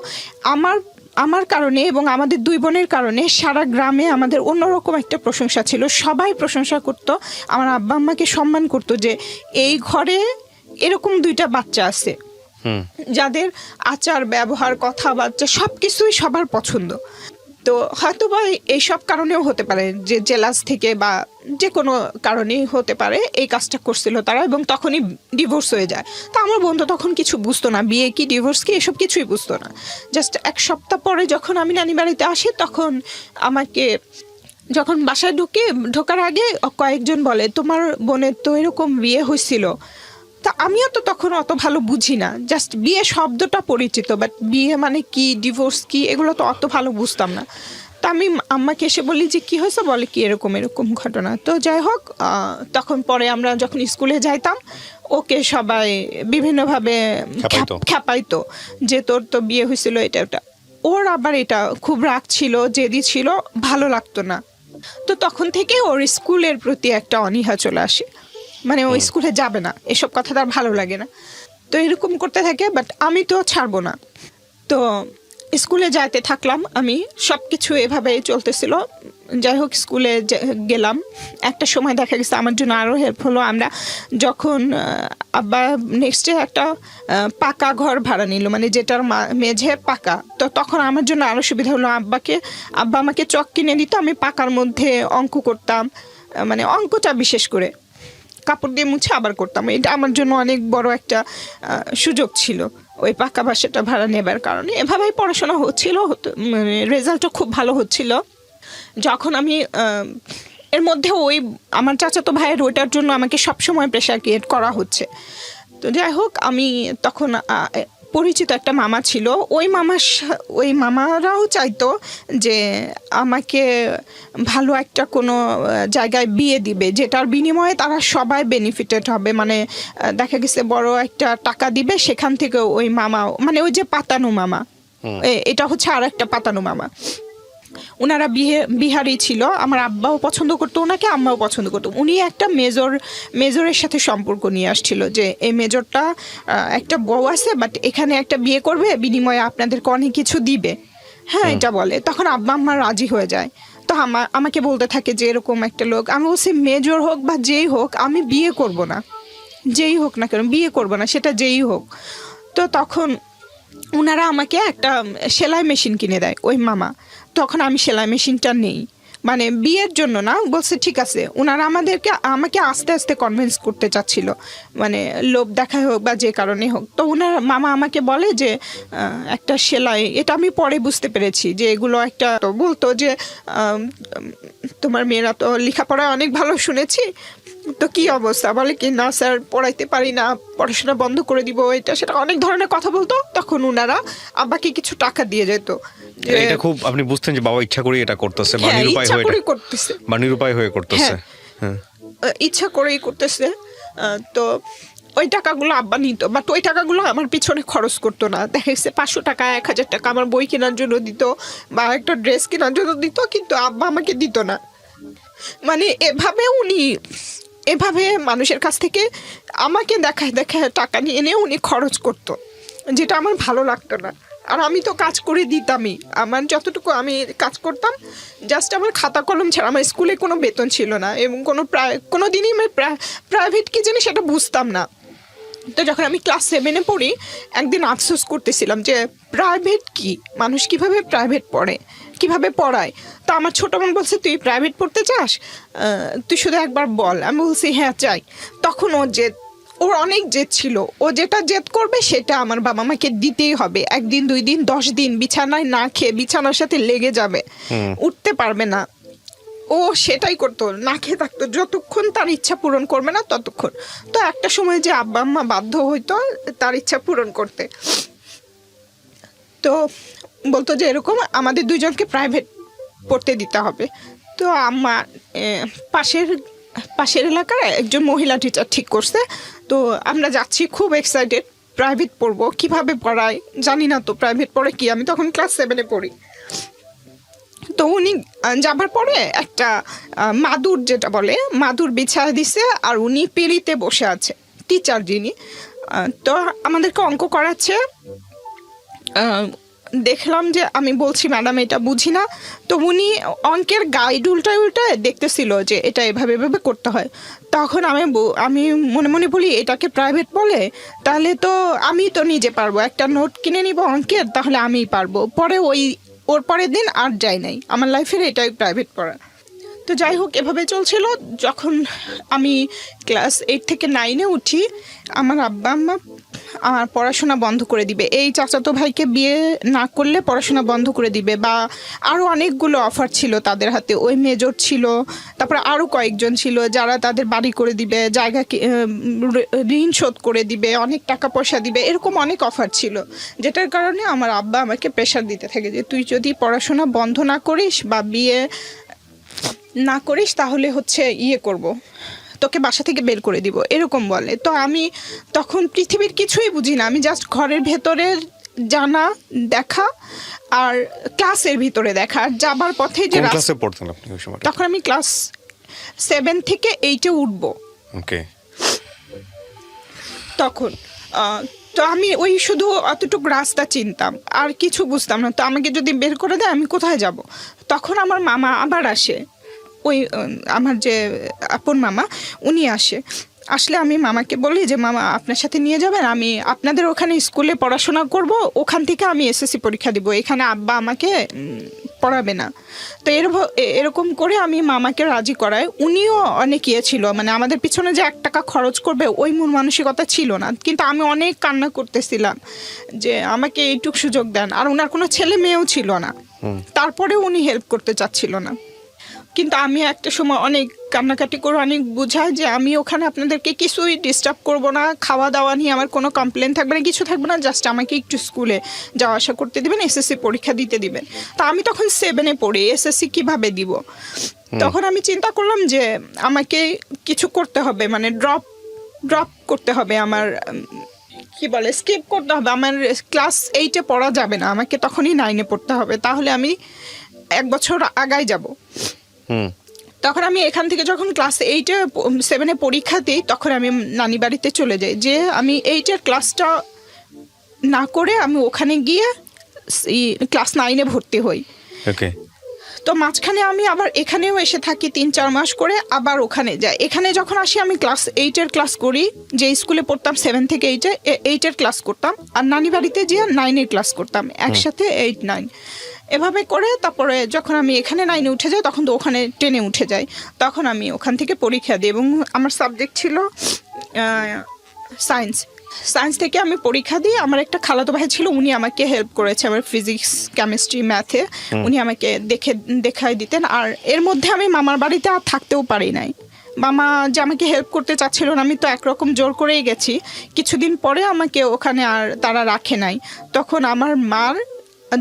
আমার কারণে এবং আমাদের 2 বোনের কারণে সারা গ্রামে আমাদের অন্যরকম একটা প্রশংসা ছিল। সবাই প্রশংসা করতো, আমার আব্বা আম্মাকে সম্মান করতো যে এই ঘরে এরকম 2টা বাচ্চা আছে যাদের আচার ব্যবহার কথাবার্তা সবকিছুই সবার পছন্দ। তো হয়তো বা এইসব কারণেও হতে পারে যে জেলাস থেকে বা যে কোনো কারণেই হতে পারে এই কাজটা করছিল তারা, এবং তখনই ডিভোর্স হয়ে যায়। তো আমার বোন তো তখন কিছু বুঝতো না, বিয়ে কি ডিভোর্স কি এসব কিছুই বুঝতো না। জাস্ট 1 সপ্তাহ পরে যখন আমি নানি বাড়িতে আসি, তখন আমাকে যখন বাসায় ঢোকার আগে কয়েকজন বলে তোমার বোনের তো এরকম বিয়ে হয়েছিল। তা আমিও তো তখন অত ভালো বুঝি না, জাস্ট বিয়ে শব্দটা পরিচিত, বাট বিয়ে মানে কি, ডিভোর্স কি, এগুলো তো অত ভালো বুঝতাম না। তা আমি আম্মাকে এসে বলি যে কি হয়েছে, বলে কি এরকম এরকম ঘটনা। তো যাই হোক, তখন পরে আমরা যখন স্কুলে যাইতাম ওকে সবাই বিভিন্নভাবে খ্যাপাইতো যে তোর তো বিয়ে হয়েছিল এটা ওটা। ওর আবার এটা খুব রাগ ছিল, জেদি ছিল, ভালো লাগতো না। তো তখন থেকে ওর স্কুলের প্রতি একটা অনীহা চলে আসে, মানে ও স্কুলে যাবে না, এসব কথা তার ভালো লাগে না। তো এরকম করতে থাকে, বাট আমি তো ছাড়বো না। তো স্কুলে যাইতে থাকলাম আমি, সব কিছু এভাবেই চলতেছিল। যাই হোক, স্কুলে গেলাম। একটা সময় দেখা গেছে আমার জন্য আরও হেল্প হলো, আমরা যখন আব্বা নেক্সটে একটা পাকা ঘর ভাড়া নিল, মানে যেটার মেঝে পাকা। তো তখন আমার জন্য আরও সুবিধা হলো, আব্বা আমাকে চক কিনে দিত, আমি পাকার মধ্যে অঙ্ক করতাম, মানে অঙ্কটা বিশেষ করে কাপড় দিয়ে মুছে আবার করতাম। এটা আমার জন্য অনেক বড় একটা সুযোগ ছিল ওই পাকা বাসাটা ভাড়া নেবার কারণে। এভাবেই পড়াশোনা হচ্ছিল, মানে রেজাল্টও খুব ভালো হচ্ছিল। যখন আমি এর মধ্যে ওই আমার চাচাতো ভাইয়ের ওইটার জন্য আমাকে সবসময় প্রেশার ক্রিয়েট করা হচ্ছে। তো যাই হোক, আমি তখন পরিচিত একটা মামা ছিল, ওই মামারাও চাইতো যে আমাকে ভালো একটা কোনো জায়গায় বিয়ে দিবে, যেটার বিনিময়ে তারা সবাই বেনিফিটেড হবে। মানে দেখা গেছে বড় একটা টাকা দিবে, সেখান থেকে ওই মামা, মানে ওই যে পাতানো মামা, এটা হচ্ছে আর একটা পাতানো মামা, ওনারা বিহারি ছিল। আমার আব্বাও পছন্দ করতো ওনাকে, আম্মাও পছন্দ করতো। উনি একটা মেজরের সাথে সম্পর্ক নিয়ে আসছিল যে এই মেজরটা একটা বউ আছে, বাট এখানে একটা বিয়ে করবে, বিনিময়ে আপনাদেরকে অনেক কিছু দিবে। হ্যাঁ, এটা বলে। তখন আব্বা আম্মা রাজি হয়ে যায়। তো আমাকে বলতে থাকে যে এরকম একটা লোক। আমি বলছি মেজর হোক বা যেই হোক, আমি বিয়ে করব না, যেই হোক না কেন বিয়ে করব না, সেটা যেই হোক। তো তখন ওনারা আমাকে একটা সেলাই মেশিন কিনে দেয় ওই মামা। তখন আমি সেলাই মেশিনটা নেই, মানে বিয়ের জন্য না, বলছে ঠিক আছে। ওনারা আমাকে আস্তে আস্তে কনভিন্স করতে চাচ্ছিল, মানে লোভ দেখায় হোক বা যে কারণে হোক। তো ওনার মামা আমাকে বলে যে একটা সেলাই, এটা আমি পরে বুঝতে পেরেছি যে এগুলো একটা, তো বলতো যে তোমার মেয়েরা তো লেখাপড়ায় অনেক ভালো শুনেছি, তো কি অবস্থা, বলে কি না স্যার পড়াইতে পারি না, পড়াশোনা বন্ধ করে দিব, এটা সেটা অনেক ধরনের কথা বলতো। তখন ওনারা আব্বাকে কিছু টাকা দিয়ে যেত। এটা খুব আপনি বুঝতেন যে বাবা ইচ্ছা করে এটা করতেছে, বা নিরুপায় হয়ে করতেছে। ইচ্ছা করেই করতেছে। তো ওই টাকাগুলো আব্বা নিত, বাট ওই টাকাগুলো আমার পিছনে খরচ করতো না। দেখা গেছে 500 টাকা 1000 টাকা আমার বই কেনার জন্য দিত বা একটা ড্রেস কেনার জন্য দিত, কিন্তু আব্বা আমাকে দিত না। মানে এভাবে মানুষের কাছ থেকে আমাকে দেখায় টাকা নিয়ে এনে উনি খরচ করতো, যেটা আমার ভালো লাগতো না। আর আমি তো কাজ করে দিতামই, আমার যতটুকু আমি কাজ করতাম, জাস্ট আমার খাতা কলম ছাড়া। আমার স্কুলে কোনো বেতন ছিল না, এবং কোনো দিনই আমি প্রাইভেট কি জানি সেটা বুঝতাম না। তো যখন আমি ক্লাস 7-এ পড়ি, একদিন আফসোস করতেছিলাম যে প্রাইভেট কি, মানুষ কিভাবে প্রাইভেট পড়ে, কিভাবে পড়ায়। তা আমার ছোটো বোন বলছে তুই প্রাইভেট পড়তে চাস, তুই শুধু একবার বল। আমি বলছি হ্যাঁ চাই। তখন ওর অনেক জেদ ছিল, ও যেটা জেদ করবে সেটা আমার বাবা মাকে দিতেই হবে। 1 দিন 2 দিন 10 দিন বিছানায় না খেয়ে বিছানার সাথে লেগে যাবে, উঠতে পারবে না। ও সেটাই করতো, না খেয়ে থাকতো যতক্ষণ তার ইচ্ছা পূরণ করবে না ততক্ষণ। তো একটা সময় যে আব্বা আম্মা বাধ্য হইতো তার ইচ্ছা পূরণ করতে। তো বলতো যে এরকম আমাদের 2 জনকে প্রাইভেট পড়তে দিতে হবে। তো আম্মা পাশের এলাকার একজন মহিলা টিচার ঠিক করছে। তো আমরা যাচ্ছি, খুব এক্সাইটেড, প্রাইভেট পড়বো। কিভাবে পড়ায় জানি না, তো প্রাইভেট পড়ে কি, আমি তখন ক্লাস 7-এ পড়ি। তো উনি যাবার পরে একটা মাদুর, যেটা বলে মাদুর বিছায় দিছে, আর উনি পিড়িতে বসে আছে, টিচার যিনি। তো আমাদেরকে অঙ্ক করাচ্ছে, দেখলাম যে আমি বলছি ম্যাডাম এটা বুঝি না, তো উনি অঙ্কের গাইড উল্টায় উল্টায় দেখতেছিল যে এটা এভাবে এভাবে করতে হয়। তখন আমি মনে মনে বলি এটাকে প্রাইভেট বলে, তাহলে তো আমি তো নিজে পারবো, একটা নোট কিনে নিব অঙ্কের, তাহলে আমিই পারবো। পরে ওর পরের দিন আর যাই নাই, আমার লাইফের এটাই প্রাইভেট পড়া। তো যাই হোক এভাবে চলছিল। যখন আমি ক্লাস 8 থেকে 9-এ উঠি, আমার আব্বা আম্মা আমার পড়াশোনা বন্ধ করে দিবে, এই চাচাতো ভাইকে বিয়ে না করলে পড়াশোনা বন্ধ করে দিবে, বা আরও অনেকগুলো অফার ছিল তাদের হাতে। ওই মেজর ছিল, তারপরে আরও কয়েকজন ছিল যারা তাদের বাড়ি করে দিবে, জায়গা ঋণ শোধ করে দিবে, অনেক টাকা পয়সা দিবে, এরকম অনেক অফার ছিল। যেটার কারণে আমার আব্বা আমাকে প্রেশার দিতে থাকে যে তুই যদি পড়াশোনা বন্ধ না করিস বা বিয়ে না করিস তাহলে হচ্ছে করব, তোকে বাসা থেকে বের করে দিব, এরকম বলে। তো আমি তখন পৃথিবীর কিছুই বুঝি না, আমি জাস্ট ঘরের ভেতরের জানা দেখা আর ক্লাসের ভিতরে দেখা, আর যাবার পথে যে কোন ক্লাসে পড়তেন আপনি ওই সময়? তখন আমি ক্লাস 7 থেকে 8-এ উঠবো। ওকে। তখন তো আমি ওই শুধু অতটুকু রাস্তা চিনতাম, আর কিছু বুঝতাম না। তো আমাকে যদি বের করে দেয় আমি কোথায় যাব? তখন আমার মামা আবার আসে, ওই আমার যে আপন মামা উনি আসলে আমি মামাকে বলি যে মামা আপনার সাথে নিয়ে যাবেন, আমি আপনাদের ওখানে স্কুলে পড়াশোনা করব, ওখান থেকে আমি এসএসসি পরীক্ষা দিব, এখানে আব্বা আমাকে পড়াবে না। তো এরকম করে আমি মামাকে রাজি করাই। উনিও অনেক ছিল, মানে আমাদের পিছনে যে 1 টাকা খরচ করবে ওই মন মানসিকতা ছিল না, কিন্তু আমি অনেক কান্না করতেছিলাম যে আমাকে এইটুকু সুযোগ দেন। আর ওনার কোনো ছেলে মেয়েও ছিল না, তারপরেও উনি হেল্প করতে চাচ্ছিল না। কিন্তু আমি একটা সময় অনেক কান্নাকাটি করে অনেক বুঝাই যে আমি ওখানে আপনাদেরকে কিছুই ডিস্টার্ব করব না, খাওয়া দাওয়া নিয়ে আমার কোনো কমপ্লেন থাকবে না, কিছু থাকবে না, জাস্ট আমাকে একটু স্কুলে যাওয়া আসা করতে দিবেন, এসএসসি পরীক্ষা দিতে দিবেন। তা আমি তখন 7-এ পড়ি, এসএসসি কিভাবে দিব? তখন আমি চিন্তা করলাম যে আমাকে কিছু করতে হবে, মানে ড্রপ করতে হবে, আমার স্কিপ করতে হবে, আমার ক্লাস 8-এ পড়া যাবে না, আমাকে তখনই 9-এ পড়তে হবে, তাহলে আমি 1 বছর আগাই যাব। তখন আমি এখান থেকে যখন ক্লাস 7-এ পরীক্ষা দিই, তখন আমি নানি বাড়িতে চলে যাই, যে আমি 8-এর ক্লাসটা না করে আমি ওখানে গিয়ে ক্লাস 9-এ ভর্তি হই। ওকে। তো মাঝখানে আমি আবার এখানেও এসে থাকি 3-4 মাস করে, আবার ওখানে যাই। এখানে যখন আসি আমি ক্লাস 8-এর ক্লাস করি, যে স্কুলে পড়তাম 7 থেকে 8-এর ক্লাস করতাম, আর নানি বাড়িতে গিয়ে 9-এর ক্লাস করতাম, একসাথে 8-9 এভাবে করে। তারপরে যখন আমি এখানে 9-এ উঠে যাই, তখন তো ওখানে 10-এ উঠে যাই, তখন আমি ওখান থেকে পরীক্ষা দিই। এবং আমার সাবজেক্ট ছিল সায়েন্স থেকে আমি পরীক্ষা দিই। আমার একটা খালাতো ভাই ছিল, উনি আমাকে হেল্প করেছে আমার ফিজিক্স, কেমিস্ট্রি, ম্যাথে, উনি আমাকে দেখাই দিতেন। আর এর মধ্যে আমি মামার বাড়িতে আর থাকতেও পারি নাই, মামা যে আমাকে হেল্প করতে চাচ্ছিল না, আমি তো একরকম জোর করেই গেছি। কিছুদিন পরে আমাকে ওখানে আর তারা রাখে নাই, তখন আমার মার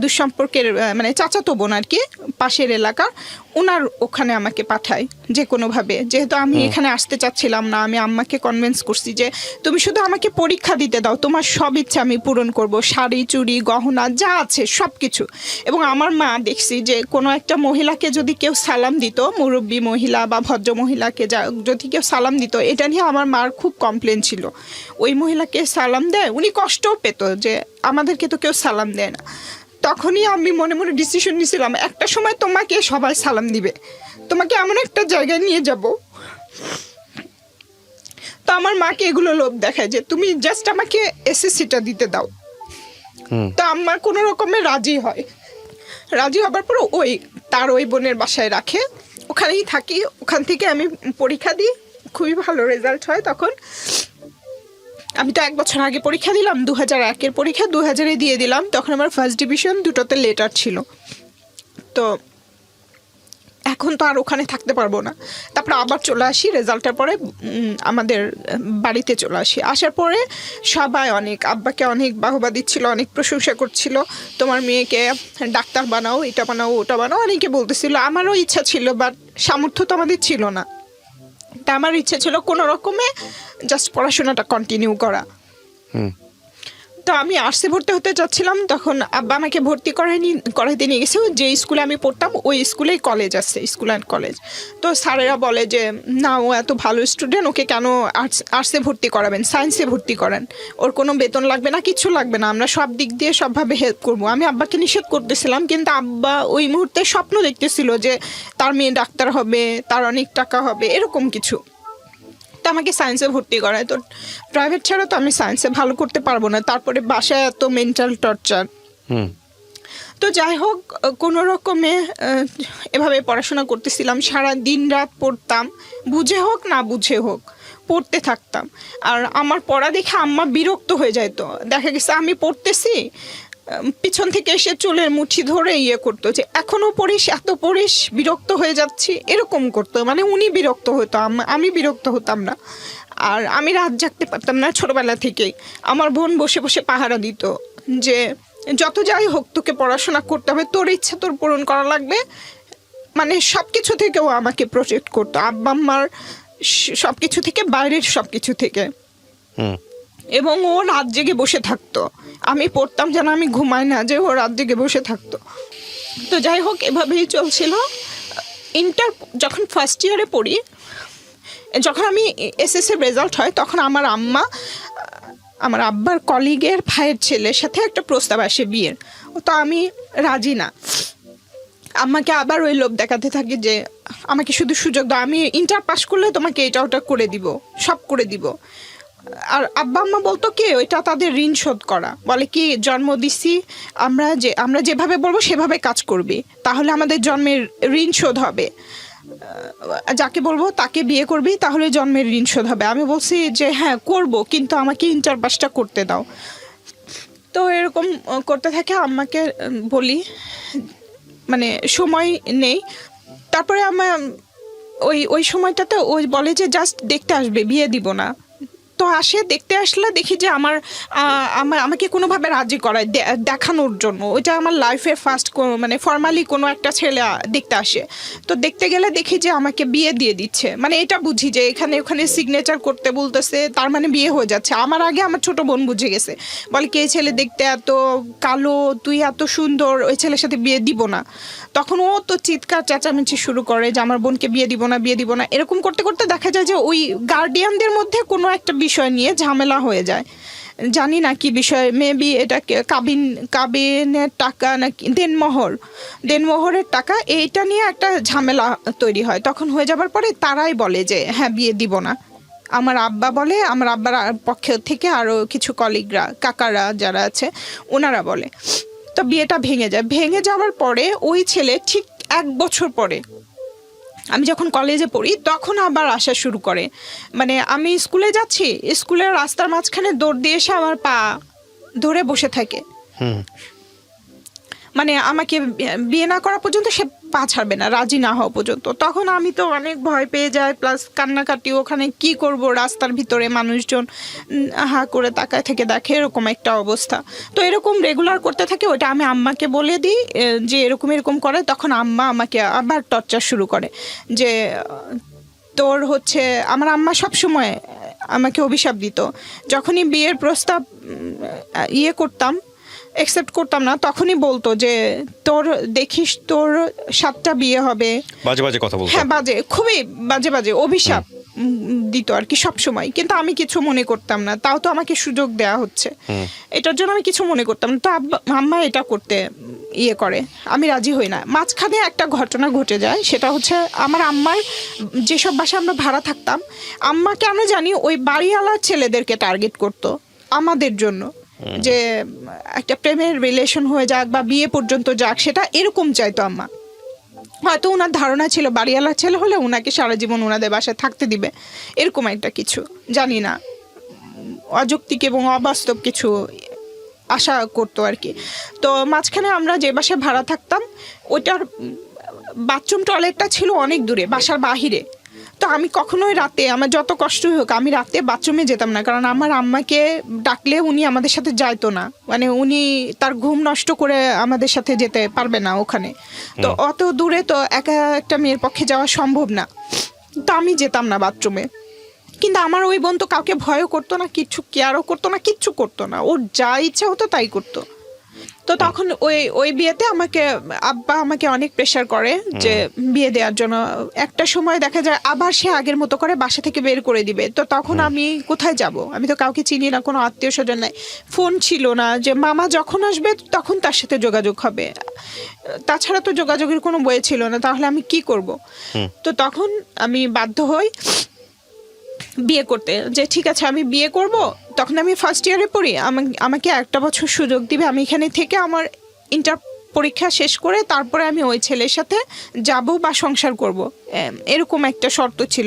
দুঃসম্পর্কের মানে চাচাতো বোন আর কি, পাশের এলাকার, ওনার ওখানে আমাকে পাঠায় যে কোনোভাবে। যেহেতু আমি এখানে আসতে চাচ্ছিলাম না, আমি আম্মাকে কনভিন্স করছি যে তুমি শুধু আমাকে পরীক্ষা দিতে দাও, তোমার সব ইচ্ছা আমি পূরণ করব, শাড়ি, চুড়ি, গহনা যা আছে সব কিছু। এবং আমার মা দেখছি যে কোনো একটা মহিলাকে যদি কেউ সালাম দিত, মুরব্বী মহিলা বা ভদ্র মহিলাকে যদি কেউ সালাম দিত, এটা নিয়ে আমার মার খুব কমপ্লেন ছিল। ওই মহিলাকে সালাম দেয়, উনি কষ্টও পেত যে আমাদেরকে তো কেউ সালাম দেয় না। তখনই আমি মনে মনে ডিসিশন নিয়েছিলাম, একটা সময় তোমাকে সবাই সালাম দিবে, তোমাকে এমন একটা জায়গায় নিয়ে যাব। তো আমার মাকে এগুলো লোভ দেখায় যে তুমি জাস্ট আমাকে এসএসসিটা দিতে দাও। তো আমার কোনো রকমের রাজি হবার পর তার ওই বোনের বাসায় রাখে, ওখানেই থাকি। ওখান থেকে আমি পরীক্ষা দিই, খুবই ভালো রেজাল্ট হয়। তখন আমি তো 1 বছর আগে পরীক্ষা দিলাম, 2001-এর পরীক্ষা 2000-এ দিয়ে দিলাম। তখন আমার ফার্স্ট ডিভিশন, দুটোতে লেটার ছিল। তো এখন তো আর ওখানে থাকতে পারবো না। তারপরে আবার চলে আসি, রেজাল্টের পরে আমাদের বাড়িতে চলে আসি। আসার পরে সবাই আব্বাকে অনেক বাহবা দিচ্ছিল, অনেক প্রশংসা করছিল, তোমার মেয়েকে ডাক্তার বানাও, এটা বানাও, ওটা বানাও, অনেকে বলতেছিল। আমারও ইচ্ছা ছিল, বাট সামর্থ্য তো আমাদের ছিল না। তা আমার ইচ্ছা ছিল কোনো রকমে জাস্ট পড়াশোনাটা কন্টিনিউ করা। তো আমি আর্টসে ভর্তি হতে চাচ্ছিলাম, তখন আব্বা আমাকে ভর্তি করাইতে নিয়ে গেছে যে স্কুলে আমি পড়তাম ওই স্কুলেই কলেজ আছে, স্কুল অ্যান্ড কলেজ। তো স্যারেরা বলে যে না, ও এত ভালো স্টুডেন্ট, ওকে কেন আর্টসে ভর্তি করাবেন, সায়েন্সে ভর্তি করেন, ওর কোনো বেতন লাগবে না, কিছু লাগবে না, আমরা সব দিক দিয়ে সবভাবে হেল্প করবো। আমি আব্বাকে নিষেধ করতেছিলাম, কিন্তু আব্বা ওই মুহূর্তে স্বপ্ন দেখতেছিল যে তার মেয়ে ডাক্তার হবে, তার অনেক টাকা হবে, এরকম কিছু। তো আমাকে সায়েন্সে ভর্তি করায়। তো প্রাইভেট ছাড়া তো আমি সায়েন্সে ভালো করতে পারবো না, তারপরে বাসায় এত মেন্টাল টর্চার। হুম। তো যাই হোক, কোনো রকমে এভাবে পড়াশোনা করতেছিলাম, সারা দিন রাত পড়তাম, বুঝে হোক না বুঝে হোক পড়তে থাকতাম। আর আমার পড়া দেখে আম্মা বিরক্ত হয়ে যেত। দেখা গেছে আমি পড়তেছি, পিছন থেকে এসে চুলের মুঠি ধরে ইয়ে করতো যে এখনো পড়িস, এত পড়িস, বিরক্ত হয়ে যাচ্ছি, এরকম করতো। মানে উনি বিরক্ত হতো, আমি বিরক্ত হতাম না। আর আমি রাত জাগতে পারতাম না ছোটবেলা থেকেই। আমার বোন বসে বসে পাহারা দিত যে যত যাই হোক তোকে পড়াশোনা করতে হবে, তোর ইচ্ছা তোর পূরণ করা লাগবে। মানে সব কিছু থেকে ও আমাকে প্রোটেক্ট করতো, আব্বা আম্মার সব কিছু থেকে, বাইরের সব কিছু থেকে। হুম। এবং ও রাত জেগে বসে থাকতো, আমি পড়তাম যেন আমি ঘুমাই না, যে ও রাত জেগে বসে থাকতো। তো যাই হোক, এভাবেই চলছিল। ইন্টার যখন ফার্স্ট ইয়ারে পড়ি, যখন আমি এসএসসির রেজাল্ট হয়, তখন আমার আব্বার কলিগের ভাইয়ের ছেলের সাথে একটা প্রস্তাব আসে বিয়ের। তো আমি রাজি না। আম্মাকে আবার ওই লোভ দেখাতে থাকি যে আমাকে শুধু সুযোগ দাও, আমি ইন্টার পাস করলে তোমাকে এটা ওটা করে দিব, সব করে দিব। আর আব্বা আম্মা বলতো কি, ওইটা তাদের ঋণ শোধ করা। বলে কি, জন্ম দিছি, আমরা যেভাবে বলবো সেভাবে কাজ করবি, তাহলে আমাদের জন্মের ঋণ শোধ হবে। যাকে বলবো তাকে বিয়ে করবি, তাহলে জন্মের ঋণ শোধ হবে। আমি বলছি যে হ্যাঁ করব, কিন্তু আমাকে ইন্টার পাসটা করতে দাও। তো এরকম করতে থাকে, আম্মাকে বলি, মানে সময় নেই। তারপরে আমার ওই সময়টাতে ওই বলে যে জাস্ট দেখতে আসবে, বিয়ে দিব না। তো আসে, দেখতে আসলে দেখি যে আমাকে কোনোভাবে রাজি করায় দেখানোর জন্য। ওইটা আমার লাইফের ফার্স্ট, মানে ফর্মালি কোনো একটা ছেলে দেখতে আসে। তো দেখতে গেলে দেখি যে আমাকে বিয়ে দিয়ে দিচ্ছে। মানে এটা বুঝি যে ওখানে সিগনেচার করতে বলতেছে, তার মানে বিয়ে হয়ে যাচ্ছে। আমার আগে আমার ছোট বোন বুঝে গেছে, বলে কি, এই ছেলে দেখতে এত কালো, তুই এত সুন্দর, ওই ছেলের সাথে বিয়ে দিব না। তখন ও তো চিৎকার চেঁচামেচি শুরু করে যে আমার বোনকে বিয়ে দিব না, বিয়ে দিব না। এরকম করতে করতে দেখা যায় যে ওই গার্ডিয়ানদের মধ্যে কোনো একটা বিষয় নিয়ে ঝামেলা হয়ে যায়। জানি না কি বিষয়, মেবি এটাকে কাবিনের টাকা নাকি দেনমোহরের টাকা, এইটা নিয়ে একটা ঝামেলা তৈরি হয়। তখন হয়ে যাবার পরে তারাই বলে যে হ্যাঁ বিয়ে দিব না। আমার আব্বা বলে, আমার আব্বার পক্ষ থেকে আরও কিছু কলিগরা, কাকারা যারা আছে, ওনারা বলে। তো বিয়েটা ভেঙে যাওয়ার পরে ওই ছেলে ঠিক 1 বছর পরে, আমি যখন কলেজে পড়ি, তখন আবার আসা শুরু করে। মানে আমি স্কুলে যাচ্ছি, স্কুলের রাস্তার মাঝখানে দৌড় দিয়ে এসে আমার পা ধরে বসে থাকে। মানে আমাকে বিয়ে না করা পর্যন্ত সে পা ছাড়বে না, রাজি না হওয়া পর্যন্ত। তখন আমি তো অনেক ভয় পেয়ে যাই, প্লাস কান্নাকাটি। ওখানে কি করব, রাস্তার ভিতরে মানুষজন হা করে তাকায় থেকে দেখে, এরকম একটা অবস্থা। তো এরকম রেগুলার করতে থাকে। ওটা আমি আম্মাকে বলে দিই যে এরকম করে। তখন আম্মা আমাকে আবার টর্চার শুরু করে যে তোর হচ্ছে, আমার আম্মা সবসময় আমাকে অভিশাপ দিত। যখনই বিয়ের প্রস্তাব করতাম, অ্যাকসেপ্ট করতাম না, তখনই বলতো যে তোর দেখিস, তোর 7টা বিয়ে হবে। বাজে বাজে কথা বলতো। হ্যাঁ, বাজে, খুবই বাজে অভিশাপ দিত আর কি সব সময়। কিন্তু আমি কিছু মনে করতাম না, তাও তো আমাকে সুযোগ দেয়া হচ্ছে, এটার জন্য আমি কিছু মনে করতাম না। তো আম্মা এটা করতে করে, আমি রাজি হই না। মাঝখানে একটা ঘটনা ঘটে যায়, সেটা হচ্ছে আমার আম্মার যেসব বাসায় আমরা ভাড়া থাকতাম, আম্মা কেন জানি ওই বাড়িওয়ালা ছেলেদেরকে টার্গেট করতো আমাদের জন্য, যে একটা প্রেমের রিলেশন হয়ে যাক বা বিয়ে পর্যন্ত যাক, সেটা এরকম চাইতো আম্মা। হয়তো ওনার ধারণা ছিল বাড়িওয়ালা ছেলে হলে ওনাকে সারা জীবন ওনাদের বাসায় থাকতে দিবে, এরকম একটা কিছু, জানি না, অযৌক্তিক এবং অবাস্তব কিছু আশা করতো আর কি। তো মাঝখানে আমরা যে বাসায় ভাড়া থাকতাম, ওইটার বাথরুম টয়লেটটা ছিল অনেক দূরে, বাসার বাহিরে। তো আমি কখনোই রাতে, আমার যত কষ্টই হোক, আমি রাতে বাথরুমে যেতাম না, কারণ আমার আম্মাকে ডাকলে উনি আমাদের সাথে যাইতো না। মানে উনি তার ঘুম নষ্ট করে আমাদের সাথে যেতে পারবে না ওখানে। তো অত দূরে তো একা একটা মেয়ের পক্ষে যাওয়া সম্ভব না। তো আমি যেতাম না বাথরুমে। কিন্তু আমার ওই বোন তো কাউকে ভয়ও করতো না, কিচ্ছু কেয়ারও করতো না, কিচ্ছু করতো না, ওর যা ইচ্ছা হতো তাই করতো। তো তখন ওই বিয়েতে আব্বা আমাকে অনেক প্রেশার করে যে বিয়ে দেওয়ার জন্য। একটা সময় দেখা যায় আবার সে আগের মতো করে বাসা থেকে বের করে দিবে। তো তখন আমি কোথায় যাব? আমি তো কাউকে চিনি না, কোনো আত্মীয় স্বজন নাই, ফোন ছিল না যে মামা যখন আসবে তখন তার সাথে যোগাযোগ হবে, তাছাড়া তো যোগাযোগের কোনো বই ছিল না, তাহলে আমি কি করব? তো তখন আমি বাধ্য হই বিয়ে করতে, যে ঠিক আছে আমি বিয়ে করব। তখন আমি ফার্স্ট ইয়ারে পড়ি, আমাকে একটা বছর সুযোগ দিবে, আমি এখানে থেকে আমার ইন্টার পরীক্ষা শেষ করে তারপরে আমি ওই ছেলের সাথে যাব বা সংসার করব, এরকম একটা শর্ত ছিল।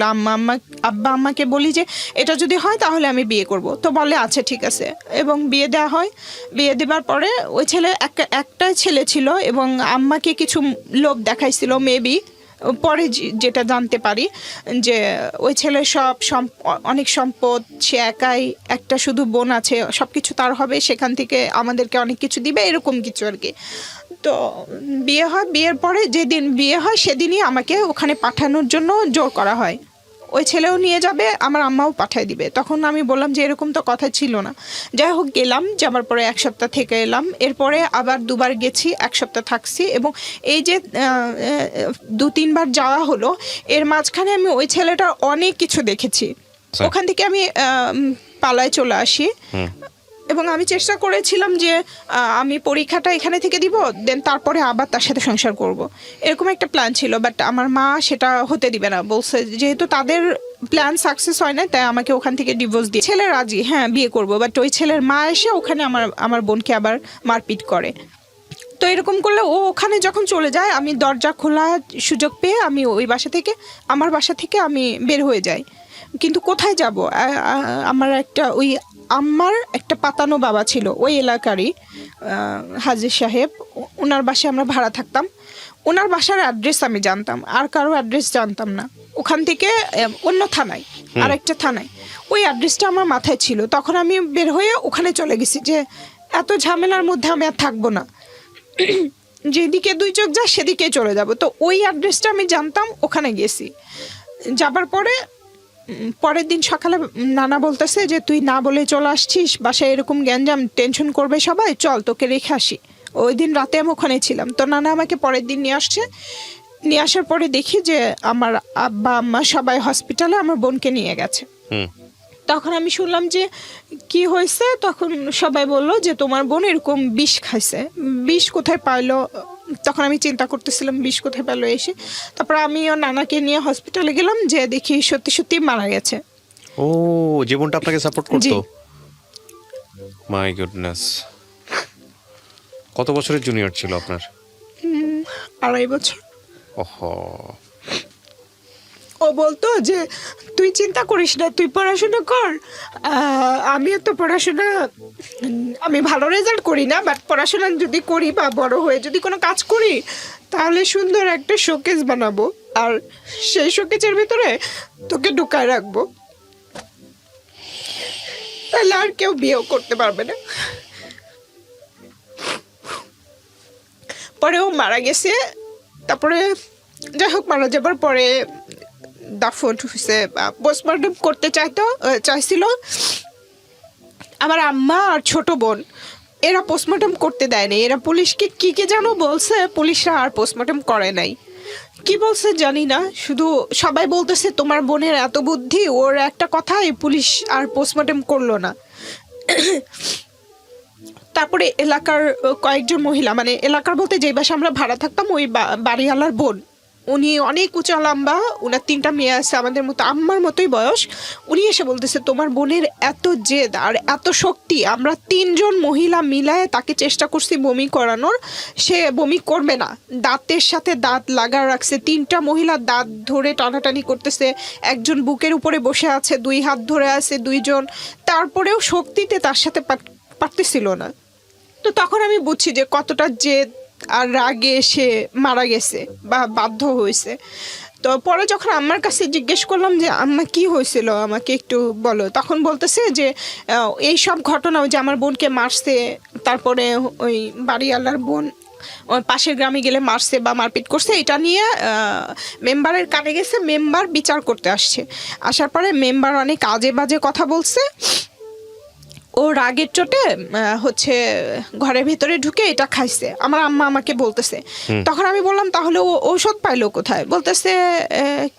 আব্বা আম্মাকে বলি যে এটা যদি হয় তাহলে আমি বিয়ে করব। তো বলে আচ্ছা ঠিক আছে, এবং বিয়ে দেওয়া হয়। বিয়ে দেওয়ার পরে ওই ছেলে একটাই ছেলে ছিল, এবং আম্মাকে কিছু লোভ দেখাইছিল মেবি, পরে যেটা জানতে পারি যে ওই ছেলের অনেক সম্পদ, সে একাই, একটা শুধু বোন আছে, সব কিছু তার হবে, সেখান থেকে আমাদেরকে অনেক কিছু দিবে, এরকম কিছু আর কি। তো বিয়ে হয়, বিয়ের পরে যেদিন বিয়ে হয় সেদিনই আমাকে ওখানে পাঠানোর জন্য জোর করা হয়। ওই ছেলেও নিয়ে যাবে, আমার আম্মাও পাঠিয়ে দিবে। তখন আমি বললাম যে এরকম তো কথা ছিল না। যাই হোক গেলাম, যাবার পরে 1 সপ্তাহ থেকে এলাম, এরপরে আবার 2বার গেছি, 1 সপ্তাহ থাকছি, এবং এই যে 2-3 বার যাওয়া হলো, এর মাঝখানে আমি ওই ছেলেটার অনেক কিছু দেখেছি। ওখান থেকে আমি পালায় চলে আসি, এবং আমি চেষ্টা করেছিলাম যে আমি পরীক্ষাটা এখানে থেকে দিব, দেন তারপরে আবার তার সাথে সংসার করব, এরকম একটা প্ল্যান ছিল। বাট আমার মা সেটা হতে দিবে না, বলছে যেহেতু তাদের প্ল্যান সাকসেস হয় না, তাই আমাকে ওখান থেকে ডিভোর্স দিয়ে। ছেলে রাজি, হ্যাঁ বিয়ে করব, বাট ওই ছেলের মা এসে ওখানে আমার বোনকে আবার মারপিট করে। তো এরকম করলে ও ওখানে যখন চলে যায়, আমি দরজা খোলা সুযোগ পেয়ে আমি ওই বাসা থেকে, আমার বাসা থেকে আমি বের হয়ে যাই। কিন্তু কোথায় যাব? আমার একটা পাতানো বাবা ছিল ওই এলাকারই, হাজির সাহেব, ওনার বাসায় আমরা ভাড়া থাকতাম। ওনার বাসার অ্যাড্রেস আমি জানতাম, আর কারো অ্যাড্রেস জানতাম না। ওখান থেকে অন্য থানায়, আর একটা থানায়, ওই অ্যাড্রেসটা আমার মাথায় ছিল। তখন আমি বের হয়ে ওখানে চলে গেছি যে এত ঝামেলার মধ্যে আমি আর থাকবো না, যেদিকে 2 চোখ যায় সেদিকে চলে যাব। তো ওই অ্যাড্রেসটা আমি জানতাম, ওখানে গেছি। যাবার পরে পরের দিন সকালে নানা বলতেছে যে তুই না বলে চলে আসছিস, বাসায় এরকম গ্যাঞ্জাম, টেনশন করবে সবাই, চল তোকে রেখে আসি। ওই দিন রাতে আমি ওখানে ছিলাম। তো নানা আমাকে পরের দিন নিয়ে আসছে। নিয়ে আসার পরে দেখি যে আমার আব্বা আম্মা সবাই হসপিটালে আমার বোনকে নিয়ে গেছে। তখন আমি শুনলাম যে কি হয়েছে, তখন সবাই বললো যে তোমার বোন এরকম বিষ খাইছে। বিষ কোথায় পাইলো? তখন আমি চিন্তা করতেছিলাম বিষ কোথায় পেলো এসে। তারপর আমিও নানাকে নিয়ে হসপিটালে গেলাম, যে দেখি সত্যি সত্যি মারা গেছে। ও, জীবনটা আপনাকে সাপোর্ট করতো? My goodness. কত বছরের জুনিয়র ছিল আপনার? 2.5 বছর। ওহো। ও বলতো যে তুই চিন্তা করিস না, তুই পড়াশোনা কর। আমিও তো পড়াশোনা, আমি ভালো রেজাল্ট করি না, বাট পড়াশোনা যদি করি বা বড় হয়ে যদি কোনো কাজ করি, তাহলে সুন্দর একটা শোকেস বানাবো, আর সেই শোকেসের ভিতরে তোকে ঢুকায় রাখবো, তাহলে আর কেউ বিয়েও করতে পারবে না। পরে ও মারা গেছে। তারপরে যাই হোক, মারা যাবার পরে দাফন হয়েছে, পোস্টমর্টম করতে চাইছিল আমার আম্মা আর ছোট বোন, এরা পোস্টমর্টম করতে দেয়নি। এরা পুলিশকে কি যেন বলছে, পুলিশরা আর পোস্টমর্টম করে নাই। কি বলছে জানি না, শুধু সবাই বলতেছে তোমার বোনের এত বুদ্ধি, ওর একটা কথাই পুলিশ আর পোস্টমর্টম করলো না। তারপরে এলাকার কয়েকজন মহিলা, মানে এলাকার বলতে যে বাসা আমরা ভাড়া থাকতাম, ওই বাড়িওয়ালার বোন, উনি অনেক উঁচা লম্বা, ওনার 3টা মেয়ে আছে আমাদের মতো, আম্মার মতোই বয়স। উনি এসে বলতেছে তোমার বোনের এত জেদ আর এত শক্তি, আমরা 3 জন মহিলা মিলায় তাকে চেষ্টা করছি বমি করানোর, সে বমি করবে না। দাঁতের সাথে দাঁত লাগা রাখছে, 3টা মহিলা দাঁত ধরে টানাটানি করতেছে, একজন বুকের উপরে বসে আছে, 2 হাত ধরে আছে 2 জন, তারপরেও শক্তিতে তার সাথে পারতেছিল না। তো তখন আমি বুঝছি যে কতটা জেদ আর রাগে সে মারা গেছে বা বাধ্য হয়েছে। তো পরে যখন আম্মার কাছে জিজ্ঞেস করলাম যে আম্মা কি হয়েছিল, আমাকে একটু বলো, তখন বলতেছে যে এই সব ঘটনা, যে আমার বোনকে মারছে, তারপরে ওই বাড়িওয়ালার বোন ওই পাশের গ্রামে গেলে মারছে বা মারপিট করছে, এটা নিয়ে মেম্বারের কানে গেছে, মেম্বার বিচার করতে আসছে। আসার পরে মেম্বার অনেক আজে বাজে কথা বলছে। ও রাগের চোটে হচ্ছে ঘরের ভেতরে ঢুকে এটা খাইছে, আমার আম্মা আমাকে বলতেছে। তখন আমি বললাম তাহলে ও ঔষধ পাইলো কোথায়? বলতেছে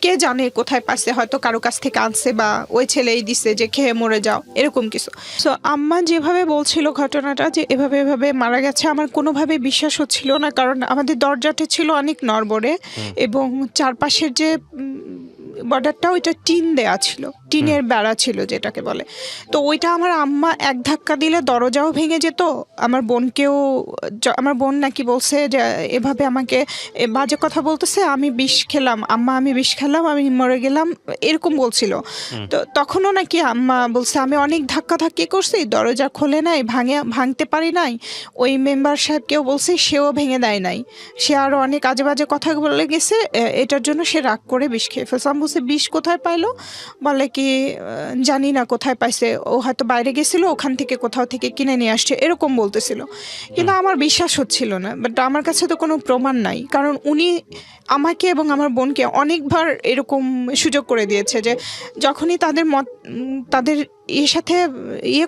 কে জানে কোথায় পাইছে, হয়তো কারো কাছ থেকে আনছে বা ওই ছেলেই দিছে যে খেয়ে মরে যাও, এরকম কিছু। সো আম্মা যেভাবে বলছিল ঘটনাটা যে এভাবে এভাবে মারা গেছে, আমার কোনোভাবে বিশ্বাস হচ্ছিল না, কারণ আমাদের দরজাটা ছিল অনেক নড়বড়ে এবং চারপাশের যে বর্ডারটা ওইটা টিন দেয়া ছিল, টিনের বেড়া ছিল যেটাকে বলে। তো ওইটা আমার আম্মা এক ধাক্কা দিলে দরজাও ভেঙে যেত। আমার বোনকেও, আমার বোন নাকি বলছে যে এভাবে আমাকে বাজে কথা বলতেছে, আমি বিষ খেলাম আম্মা, আমি বিষ খেলাম, আমি মরে গেলাম, এরকম বলছিল। তো তখনও নাকি আম্মা বলছে আমি অনেক ধাক্কাধাক্কি করছি, দরজা খোলে নাই, ভাঙতে পারি নাই। ওই মেম্বার সাহেবকেও বলছে, সেও ভেঙে দেয় নাই। সে আরও অনেক আজে বাজে কথা বলে গেছে, এটার জন্য সে রাগ করে বিষ খেয়ে ফেলছে। আমি বলছে বিষ কোথায় পাইলো? বলে কি জানি না কোথায় পাইছে, ও হয়তো বাইরে গেছিল, ওখান থেকে কোথাও থেকে কিনে নিয়ে আসছে, এরকম বলতেছিল। কিন্তু আমার বিশ্বাস হচ্ছিল না। বাট আমার কাছে তো কোনো প্রমাণ নাই, কারণ উনি আমাকে এবং আমার বোনকে অনেকবার এরকম সুযোগ করে দিয়েছে যে যখনই তাদের তাদের সাথে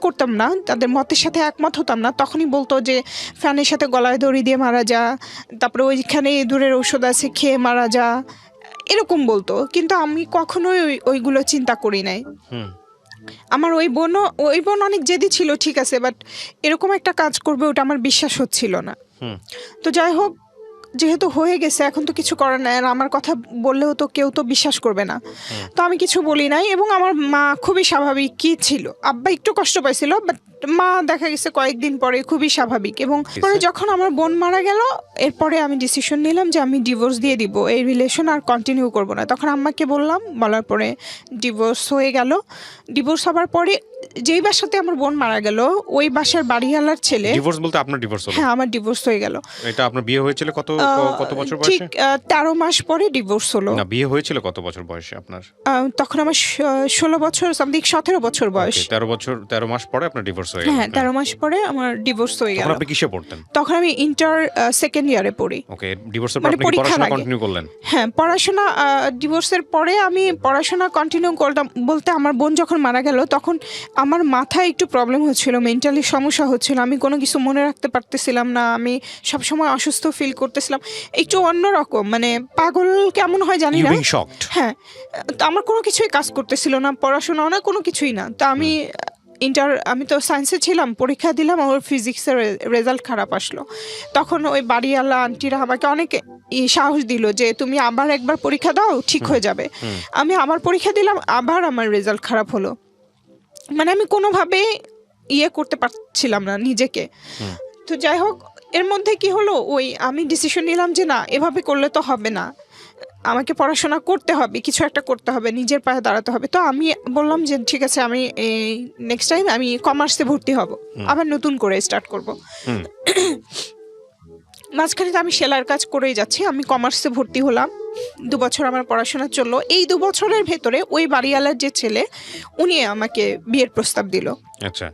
করতাম না, তাদের মতের সাথে একমত হতাম না, তখনই বলতো যে ফ্যানের সাথে গলায় দড়ি দিয়ে মারা যা, তারপরে ওইখানে ইঁদুরের ঔষধ আছে খেয়ে মারা যা, এরকম বলতো। কিন্তু আমি কখনোই ওইগুলো চিন্তা করি নাই। আমার ওই বোন অনেক জেদি ছিল, ঠিক আছে, বাট এরকম একটা কাজ করবে ওটা আমার বিশ্বাস হচ্ছিল না। তো যাই হোক, যেহেতু হয়ে গেছে এখন তো কিছু করার নাই, আর আমার কথা বললেও তো কেউ তো বিশ্বাস করবে না। তো আমি কিছু বলি নাই, এবং আমার মা খুবই স্বাভাবিকই ছিল। আব্বা একটু কষ্ট পাইছিল, বাট মা দেখা গেছে কয়েকদিন পরে খুবই স্বাভাবিক। এবং পরে যখন আমার বোন মারা গেল, এরপরে আমি ডিসিশন নিলাম যে আমি ডিভোর্স দিয়ে দিব, এই রিলেশন আর কন্টিনিউ করব না। তখন আম্মাকে বললাম, বলার পরে ডিভোর্স হয়ে গেল। ডিভোর্স হবার পরে যেই বাসাতে আমার বোন মারা গেল, ওই বাসার বাড়িওয়ালার ছেলে। ডিভোর্স বলতে আপনার ডিভোর্স হলো? হ্যাঁ, আমার ডিভোর্স হয়ে গেল। এটা আপনার বিয়ে হয়েছিল কত বছর বয়সে? ঠিক 13 মাস পরে ডিভোর্স হলো। না, বিয়ে হয়েছিল কত বছর বয়সে আপনার? তখন আমার 16 বছর, সামথিং 17 বছর বয়স। 13 মাস পরে আপনার ডিভোর্স হয়ে গেল? হ্যাঁ, 13 মাস পরে আমার ডিভোর্স হয়ে গেল। তখন আপনি কিসে পড়তেন? তখন আমি ইন্টার সেকেন্ড ইয়ারে পড়ি। ওকে, ডিভোর্সের পর আপনি পড়াশোনা কন্টিনিউ করলেন? হ্যাঁ, পড়াশোনা ডিভোর্সের পরে আমি পড়াশোনা কন্টিনিউ করলাম। বলতে আমার বোন যখন মারা গেল, তখন আমার মাথায় একটু প্রবলেম হচ্ছিল, মেন্টালি সমস্যা হচ্ছিল, আমি কোনো কিছু মনে রাখতে পারতেছিলাম না, আমি সবসময় অসুস্থ ফিল করতেছিলাম, একটু অন্যরকম, মানে পাগল কেমন হয় জানি না। হ্যাঁ, তো আমার কোনো কিছুই কাজ করতেছিল না, পড়াশোনাও না, কোনো কিছুই না। তো আমি তো সায়েন্সে ছিলাম, পরীক্ষা দিলাম, আমার ফিজিক্সের রেজাল্ট খারাপ আসলো। তখন ওই বাড়িওয়ালা আন্টিরা আমাকে অনেক সাহস দিল যে তুমি আবার একবার পরীক্ষা দাও, ঠিক হয়ে যাবে। আমি আবার পরীক্ষা দিলাম, আবার আমার রেজাল্ট খারাপ হলো। মানে আমি কোনোভাবে করতে পারছিলাম না নিজেকে। তো যাই হোক, এর মধ্যে কি হলো, আমি ডিসিশন নিলাম যে না, এভাবে করলে তো হবে না, আমাকে পড়াশোনা করতে হবে, কিছু একটা করতে হবে, নিজের পায়ে দাঁড়াতে হবে। তো আমি বললাম যে ঠিক আছে, আমি নেক্সট টাইম আমি কমার্সে ভর্তি হব, আবার নতুন করে স্টার্ট করব। মাঝখানে তো আমি সেলাইয়ের কাজ করেই যাচ্ছি, আমি কমার্সে ভর্তি হলাম। 2 বছর আমার পড়াশোনা চললো। এই 2 বছরের ভেতরে ওই বাড়িওয়ালার যে ছেলে, উনি আমাকে বিয়ের প্রস্তাব দিল। আচ্ছা।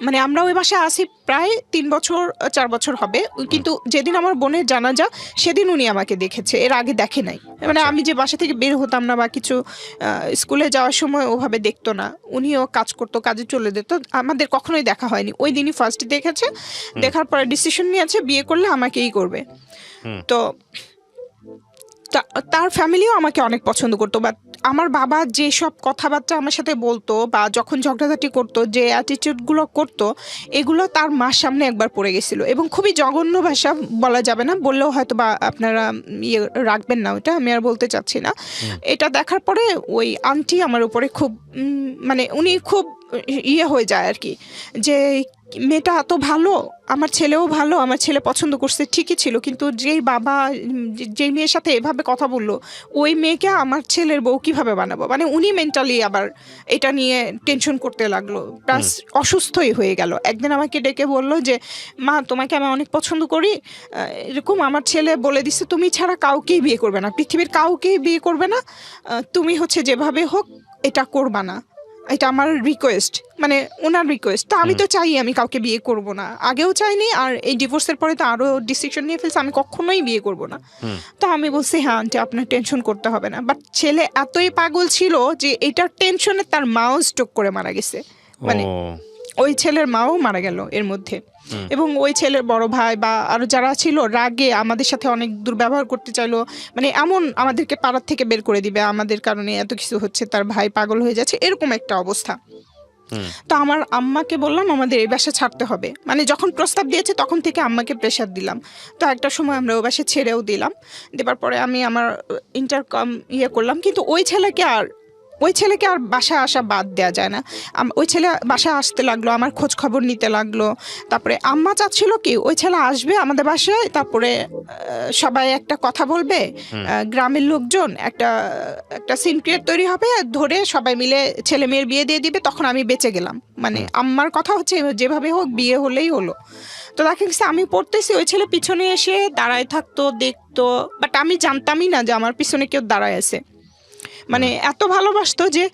মানে আমরা ওই বাসায় আসি প্রায় 3 বছর 4 বছর হবে, কিন্তু যেদিন আমার বোনের জানাজা সেদিন উনি আমাকে দেখেছে, এর আগে দেখে নাই। মানে আমি যে বাসা থেকে বের হতাম না বা কিছু স্কুলে যাওয়ার সময় ওভাবে দেখতো না, উনিও কাজ করতো, কাজে চলে যেত, আমাদের কখনোই দেখা হয়নি। ওই দিনই ফার্স্ট দেখেছে, দেখার পরে ডিসিশন নিয়েছে বিয়ে করলে আমাকেই করবে। তো তার ফ্যামিলিও আমাকে অনেক পছন্দ করতো। বাট আমার বাবা যেসব কথাবার্তা আমার সাথে বলতো বা যখন ঝগড়াঝাটি করতো, যে অ্যাটিটিউডগুলো করতো, এগুলো তার মার সামনে একবার পড়ে গেছিলো। এবং খুবই জঘন্য ভাষা, বলা যাবে না, বললেও হয়তো বা আপনারা রাখবেন না, ওটা আমি আর বলতে চাচ্ছি না। এটা দেখার পরে ওই আন্টি আমার উপরে খুব মানে উনি খুব হয়ে যায় আর কি, যে মেয়েটা এত ভালো, আমার ছেলেও ভালো, আমার ছেলে পছন্দ করছে ঠিকই ছিল, কিন্তু যেই বাবা যেই মেয়ের সাথে এভাবে কথা বললো, ওই মেয়েকে আমার ছেলের বউ কিভাবে বানাবো, মানে উনি মেন্টালি আবার এটা নিয়ে টেনশন করতে লাগলো, প্লাস অসুস্থই হয়ে গেল। একদিন আমাকে ডেকে বললো যে মা, তোমাকে আমি অনেক পছন্দ করি, এরকম আমার ছেলে বলে দিচ্ছে তুমি ছাড়া কাউকেই বিয়ে করবে না, পৃথিবীর কাউকেই বিয়ে করবে না, তুমি হচ্ছে যেভাবে হোক এটা করবা না। এটা আমার রিকোয়েস্ট, মানে ওনার রিকোয়েস্ট। তো আমি তো চাই আমি কাউকে বিয়ে করব না, আগেও চাইনি, আর এই ডিভোর্সের পরে তো আরও ডিসিশন নিয়ে ফেলছে আমি কখনোই বিয়ে করব না। তো আমি বলছি হ্যাঁ আন্টি আপনার টেনশন করতে হবে না। বাট ছেলে এতই পাগল ছিল যে এটার টেনশনে তার মাও স্ট্রোক করে মারা গেছে, মানে ও ওই ছেলের মাও মারা গেল এর মধ্যে। এবং ওই ছেলের বড় ভাই বা আরো যারা ছিল রাগে আমাদের সাথে অনেক দুর্ব্যবহার করতে চাইলো, মানে এমন আমাদেরকে পাড়ার থেকে বের করে দিবে, আমাদের কারণে এত কিছু হচ্ছে, তার ভাই পাগল হয়ে যাচ্ছে, এরকম একটা অবস্থা। তো আমার আম্মাকে বললাম আমাদের এই বাসা ছাড়তে হবে, মানে যখন প্রস্তাব দিয়েছে তখন থেকে আম্মাকে প্রেশার দিলাম। তো একটা সময় আমরা ওই বাসা ছেড়েও দিলাম, দেবার পরে আমি আমার ইন্টারকম করলাম, কিন্তু ওই ছেলেকে আর বাসায় আসা বাদ দেওয়া যায় না। ওই ছেলে বাসায় আসতে লাগলো, আমার খোঁজ খবর নিতে লাগলো। তারপরে আম্মা চাচ্ছিল কি ওই ছেলে আসবে আমাদের বাসায়, তারপরে সবাই একটা কথা বলবে, গ্রামের লোকজন একটা সিন ক্রিয়েট তৈরি হবে, ধরে সবাই মিলে ছেলে মেয়ের বিয়ে দিয়ে দিবে, তখন আমি বেঁচে গেলাম। মানে আম্মার কথা হচ্ছে যেভাবে হোক বিয়ে হলেই হলো। তো দেখা গেছে আমি পড়তেছি, ওই ছেলে পিছনে এসে দাঁড়ায় থাকতো, দেখতো, বাট আমি জানতামই না যে আমার পিছনে কেউ দাঁড়ায় আছে। মানে এত ভালোবাসতো যে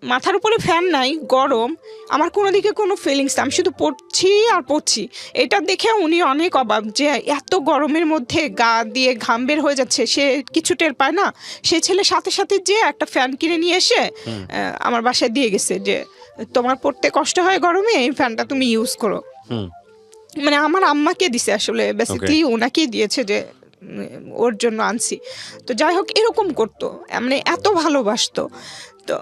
মাথার উপরে ফ্যান নাই, গরম, আমার কোনো দিকে কোনো ফিলিংস, আমি শুধু পড়ছি। এটা দেখে উনি অনেক অবাক যে এত গরমের মধ্যে গা দিয়ে ঘাম বের হয়ে যাচ্ছে, সে কিছু টের পায় না। সেই ছেলে সাথে সাথে যে একটা ফ্যান কিনে নিয়ে এসে আমার বাসায় দিয়ে গেছে যে তোমার পড়তে কষ্ট হয় গরমে, এই ফ্যানটা তুমি ইউজ করো। মানে আমার আম্মাকে দিছে আসলে, বেসিক্যালি ওনাকেই দিয়েছে যে ওর জন্য আনছি। তো যাই হোক এরকম করতো, মানে এত ভালোবাসতো। তো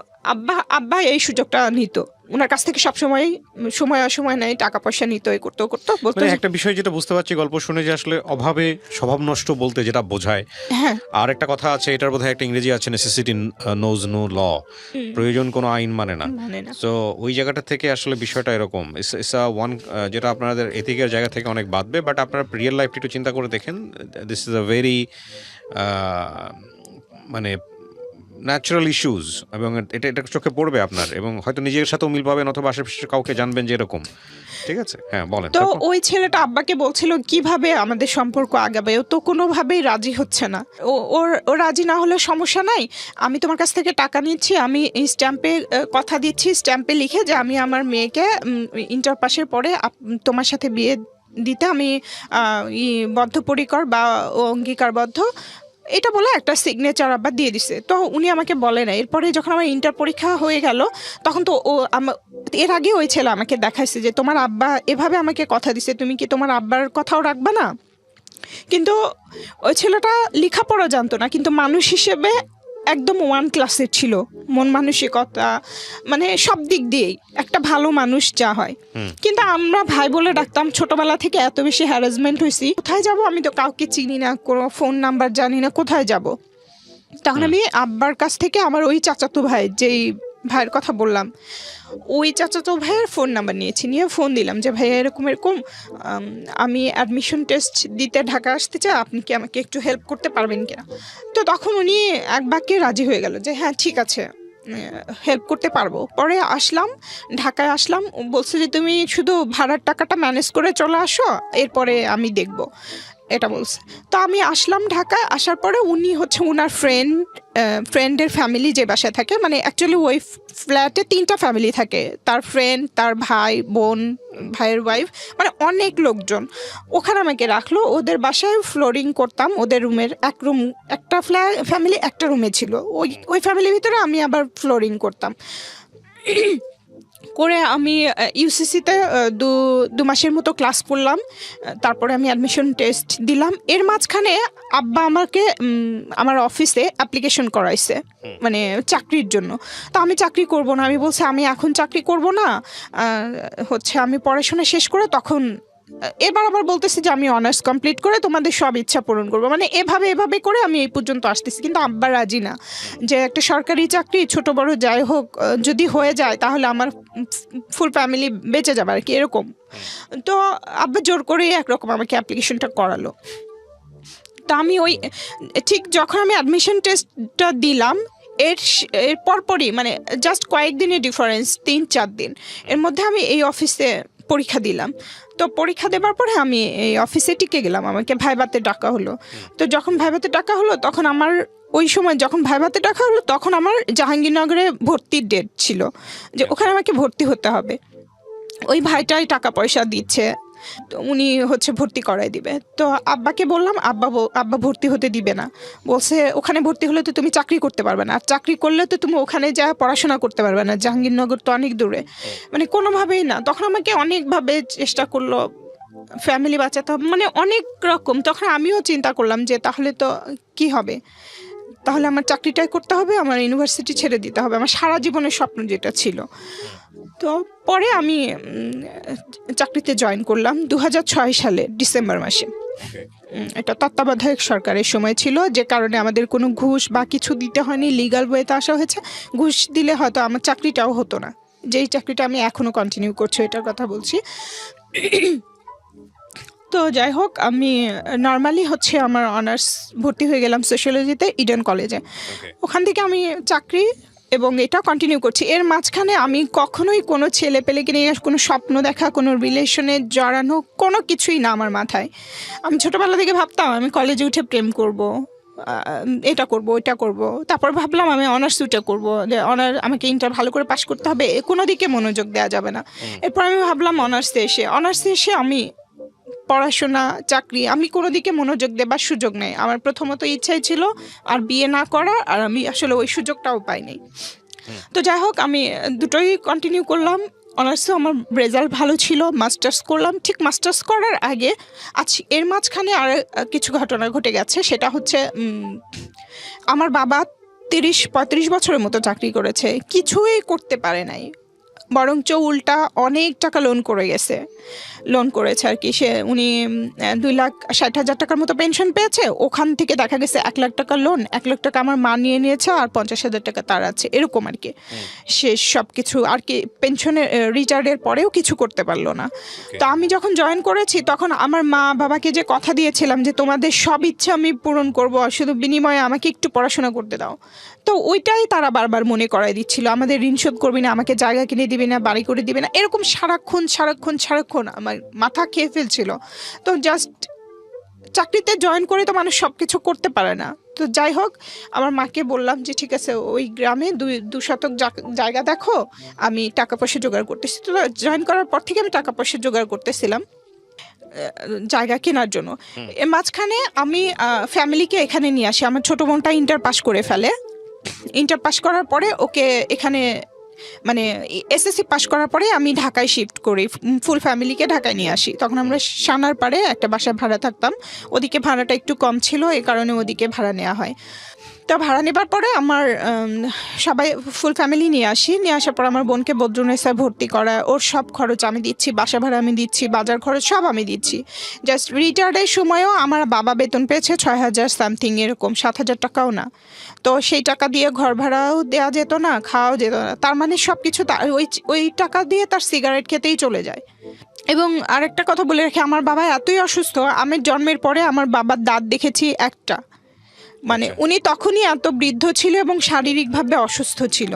আব্বা এই সুযোগটা নিত ওনার কাছ থেকে সবসময়, সময় অসময় নেই, টাকা পয়সা নিত, এই করতো বলতো। মানে একটা বিষয় যেটা বুঝতে পারছি গল্প শুনে যে আসলে অভাবে স্বভাব নষ্ট বলতে যেটা বোঝায়। হ্যাঁ, আর একটা কথা আছে, এটার বোধহয় একটা ইংরেজি আছে, নেসেসিটি নোজ নো ল, প্রয়োজন কোনো আইন মানে না। তো ওই জায়গাটা থেকে আসলে বিষয়টা এরকম, ওয়ান যেটা আপনাদের এথিকের জায়গা থেকে অনেক বাদবে, বাট আপনারা রিয়েল লাইফটি একটু চিন্তা করে দেখেন, দিস ইজ আ ভেরি মানে ন্যাচারাল ইস্যুজ, এবং এটা চোখে পড়বে আপনার, এবং হয়তো নিজের সাথেও মিল পাবেন, অথবা আশেপাশে কাউকে জানবেন যে এরকম। ঠিক আছে, হ্যাঁ বলেন। তো ওই ছেলেটা আব্বাকে বলছিল কিভাবে আমাদের সম্পর্ক আগাবে, ও তো কোনোভাবেই রাজি হচ্ছে না। ও রাজি না হলে সমস্যা নাই, আমি তোমার কাছ থেকে টাকা নিচ্ছি, আমি স্ট্যাম্পে কথা দিচ্ছি, স্ট্যাম্পে লিখে যে আমি আমার মেয়েকে ইন্টার পাসের পরে তোমার সাথে বিয়ে দিতে আমি বদ্ধপরিকর বা অঙ্গীকারবদ্ধ, এটা বলে একটা সিগনেচার আব্বা দিয়ে দিছে। তো উনি আমাকে বলে না। এরপরে যখন আমার ইন্টার পরীক্ষা হয়ে গেল, তখন তো এর আগে ওই ছেলে আমাকে দেখাইছে যে তোমার আব্বা এভাবে আমাকে কথা দিছে, তুমি কি তোমার আব্বার কথাও রাখবা না? কিন্তু ওই ছেলেটা লেখাপড়া জানতো না, কিন্তু মানুষ হিসেবে একদম ওয়ান ক্লাসের ছিল, মন মানসিকতা, মানে সব দিক দিয়েই একটা ভালো মানুষ যা হয়। কিন্তু আমরা ভাই বলে ডাকতাম, ছোটবেলা থেকে এত বেশি হ্যারাসমেন্ট হয়েছি, কোথায় যাব, আমি তো কাউকে চিনি না, কোনো ফোন নাম্বার জানি না, কোথায় যাব। তখন আমি আব্বার কাছ থেকে আমার ওই চাচাতো ভাই, যেই ভাইয়ের কথা বললাম, ওই চাচাতো ভাইয়ের ফোন নাম্বার নিয়ে ফোন দিলাম যে ভাইয়া এরকম আমি অ্যাডমিশন টেস্ট দিতে ঢাকা আসতে চাই, আপনি কি আমাকে একটু হেল্প করতে পারবেন কিনা? তো তখন উনি এক বাক্যে রাজি হয়ে গেল যে হ্যাঁ ঠিক আছে, হেল্প করতে পারবো। পরে ঢাকায় আসলাম, বলছে যে তুমি শুধু ভাড়ার টাকাটা ম্যানেজ করে চলে আসো, এরপরে আমি দেখব, এটা বলছে। তো আমি আসলাম ঢাকায়। আসার পরে উনি হচ্ছে ওনার ফ্রেন্ডের ফ্যামিলি যে বাসায় থাকে, মানে অ্যাকচুয়ালি ওই ফ্ল্যাটে 3টা ফ্যামিলি থাকে, তার ফ্রেন্ড, তার ভাই বোন, ভাইয়ের ওয়াইফ, মানে অনেক লোকজন। ওখানে আমাকে রাখলো, ওদের বাসায় ফ্লোরিং করতাম, ওদের রুমের একটা ফ্যামিলি একটা রুমে ছিল, ওই ফ্যামিলির ভিতরে আমি আবার ফ্লোরিং করতাম। করে আমি ইউসিসিতে 2 মাসের মতো ক্লাস করলাম, তারপরে আমি অ্যাডমিশন টেস্ট দিলাম। এর মাঝখানে আব্বা আমাকে আমার অফিসে অ্যাপ্লিকেশন করাইছে, মানে চাকরির জন্য। তো আমি চাকরি করব না, আমি বলছি আমি এখন চাকরি করব না, হচ্ছে আমি পড়াশোনা শেষ করে তখন, এবার আবার বলতেছি যে আমি অনার্স কমপ্লিট করে তোমাদের সব ইচ্ছা পূরণ করবো, মানে এভাবে করে আমি এই পর্যন্ত আসতেছি। কিন্তু আব্বা রাজি না, যে একটা সরকারি চাকরি ছোট বড় যাই হোক যদি হয়ে যায় তাহলে আমার ফুল ফ্যামিলি বেঁচে যাবে আর কি, এরকম। তো আব্বা জোর করেই একরকম আমাকে অ্যাপ্লিকেশনটা করালো। তা আমি ঠিক যখন আমি অ্যাডমিশন টেস্টটা দিলাম, এর পরপরই, মানে জাস্ট কয়েকদিনের ডিফারেন্স, 3-4 দিন এর মধ্যে আমি এই অফিসে পরীক্ষা দিলাম। তো পরীক্ষা দেবার পরে আমি এই অফিসে টিকে গেলাম, আমাকে ভাইভাতে ডাকা হলো। তো যখন ভাইভাতে ডাকা হলো তখন আমার ওই সময় যখন ভাইভাতে ডাকা হলো তখন আমার জাহাঙ্গীরনগরে ভর্তির ডেট ছিল, যে ওখানে আমাকে ভর্তি হতে হবে। ওই ভাইটাই টাকা পয়সা দিচ্ছে, তো উনি ভর্তি করাই দিবে। তো আব্বাকে বললাম, আব্বা ভর্তি হতে দিবে না, বলছে ওখানে ভর্তি হলে তো তুমি চাকরি করতে পারবে না, আর চাকরি করলে তো তুমি ওখানে যা পড়াশোনা করতে পারবে না, জাহাঙ্গীরনগর তো অনেক দূরে, মানে কোনোভাবেই না। তখন আমাকে অনেকভাবে চেষ্টা করলো, ফ্যামিলি বাঁচাতে হবে, মানে অনেক রকম। তখন আমিও চিন্তা করলাম যে তাহলে তো কি হবে, তাহলে আমার চাকরিটাই করতে হবে, আমার ইউনিভার্সিটি ছেড়ে দিতে হবে, আমার সারা জীবনের স্বপ্ন যেটা ছিল। তো পরে আমি চাকরিতে জয়েন করলাম 2006 সালে ডিসেম্বর মাসে। এটা তত্ত্বাবধায়ক সরকারের সময় ছিল, যে কারণে আমাদের কোনো ঘুষ বা কিছু দিতে হয়নি, লিগ্যাল ওয়েতে আসা হয়েছে। ঘুষ দিলে হয়তো আমার চাকরিটাও হতো না, যেই চাকরিটা আমি এখনও কন্টিনিউ করছি এটার কথা বলছি। তো যাই হোক, আমি নর্মালি আমার অনার্স ভর্তি হয়ে গেলাম সোশ্যোলজিতে ইডেন কলেজে। ওখান থেকে আমি চাকরি এবং এটা কন্টিনিউ করছি। এর মাঝখানে আমি কখনোই কোনো ছেলে পেলেকে নিয়ে কোনো স্বপ্ন দেখা, কোনো রিলেশনে জড়ানো কোনো কিছুই না আমার মাথায়। আমি ছোটোবেলা থেকে ভাবতাম আমি কলেজে উঠে প্রেম করব, এটা করব, ওইটা করব। তারপর ভাবলাম আমি অনার্স উঠে করবো, যে আমাকে ইন্টার ভালো করে পাশ করতে হবে, কোনো দিকে মনোযোগ দেওয়া যাবে না। এরপর আমি ভাবলাম অনার্সে এসে আমি পড়াশোনা, চাকরি, আমি কোনো দিকে মনোযোগ দেবার সুযোগ নেই। আমার প্রথমত ইচ্ছাই ছিল আর বিয়ে না করা, আর আমি আসলে ওই সুযোগটাও পাইনি। তো যাই হোক, আমি দুটোই কন্টিনিউ করলাম। অনার্সেও আমার রেজাল্ট ভালো ছিল, মাস্টার্স করলাম। ঠিক মাস্টার্স করার আগে এর মাঝখানে আর কিছু ঘটনা ঘটে গেছে। সেটা আমার বাবা 30-35 বছরের মতো চাকরি করেছে, কিছুই করতে পারে নাই, বরঞ্চ উল্টা অনেক টাকা লোন করেছে আর কি। উনি 2,60,000 টাকার মতো পেনশন পেয়েছে, ওখান থেকে দেখা গেছে 1 লাখ টাকা লোন, 1 লাখ টাকা আমার মা নিয়ে নিয়েছে, আর 50,000 টাকা তার আছে, এরকম আর কি। সে সব কিছু আর কি পেনশনের রিটায়ার্ডের পরেও কিছু করতে পারলো না। তো আমি যখন জয়েন করেছি তখন আমার মা বাবাকে যে কথা দিয়েছিলাম যে তোমাদের সব ইচ্ছা আমি পূরণ করবো, শুধু বিনিময়ে আমাকে একটু পড়াশোনা করতে দাও, তো ওইটাই তারা বারবার মনে করাই দিচ্ছিল। আমাদের ঋণ শোধ করবি না, আমাকে জায়গা কিনে দিবি না, বাড়ি করে দিবি না, এরকম সারাক্ষণ আমার মাথা খেয়ে ফেলছিল। তো জাস্ট চাকরিতে জয়েন করে তো মানুষ সব কিছু করতে পারে না। তো যাই হোক, আমার মাকে বললাম যে ঠিক আছে, ওই গ্রামে 2 শতক জায়গা দেখো, আমি টাকা পয়সা জোগাড় করতেছি। তো জয়েন করার পর থেকে আমি টাকা পয়সা জোগাড় করতেছিলাম জায়গা কেনার জন্য। এর মাঝখানে আমি ফ্যামিলিকে এখানে নিয়ে আসি। আমার ছোটো বোনটা ইন্টার পাস করে ফেলে। ইন্টার পাস করার পরে ওকে এখানে এসএসসি পাস করার পরে আমি ঢাকায় শিফট করি, ফুল ফ্যামিলিকে ঢাকায় নিয়ে আসি। তখন আমরা সানার পাড়ে একটা বাসায় ভাড়া থাকতাম, ওদিকে ভাড়াটা একটু কম ছিল, এই কারণে ওদিকে ভাড়া নেওয়া হয়। তো ভাড়া নেবার পরে আমার সবাই ফুল ফ্যামিলি নিয়ে আসার পর আমার বোনকে বদ্রুনেসায় ভর্তি করা, ওর সব খরচ আমি দিচ্ছি, বাসা ভাড়া আমি দিচ্ছি, বাজার খরচ সব আমি দিচ্ছি। জাস্ট রিটায়ার্ডের সময়ও আমার বাবা বেতন পেয়েছে 6,000 সামথিং, এরকম 7,000 টাকাও না। তো সেই টাকা দিয়ে ঘর ভাড়াও দেওয়া যেত না, খাওয়াও যেত না। তার মানে সব কিছু ওই টাকা দিয়ে তার সিগারেট খেতেই চলে যায়। এবং আরেকটা কথা বলে রাখি, আমার বাবা এতই অসুস্থ, আমি জন্মের পরে আমার বাবার দাঁত দেখেছি একটা, উনি তখনই এত বৃদ্ধ ছিল এবং শারীরিকভাবে অসুস্থ ছিল,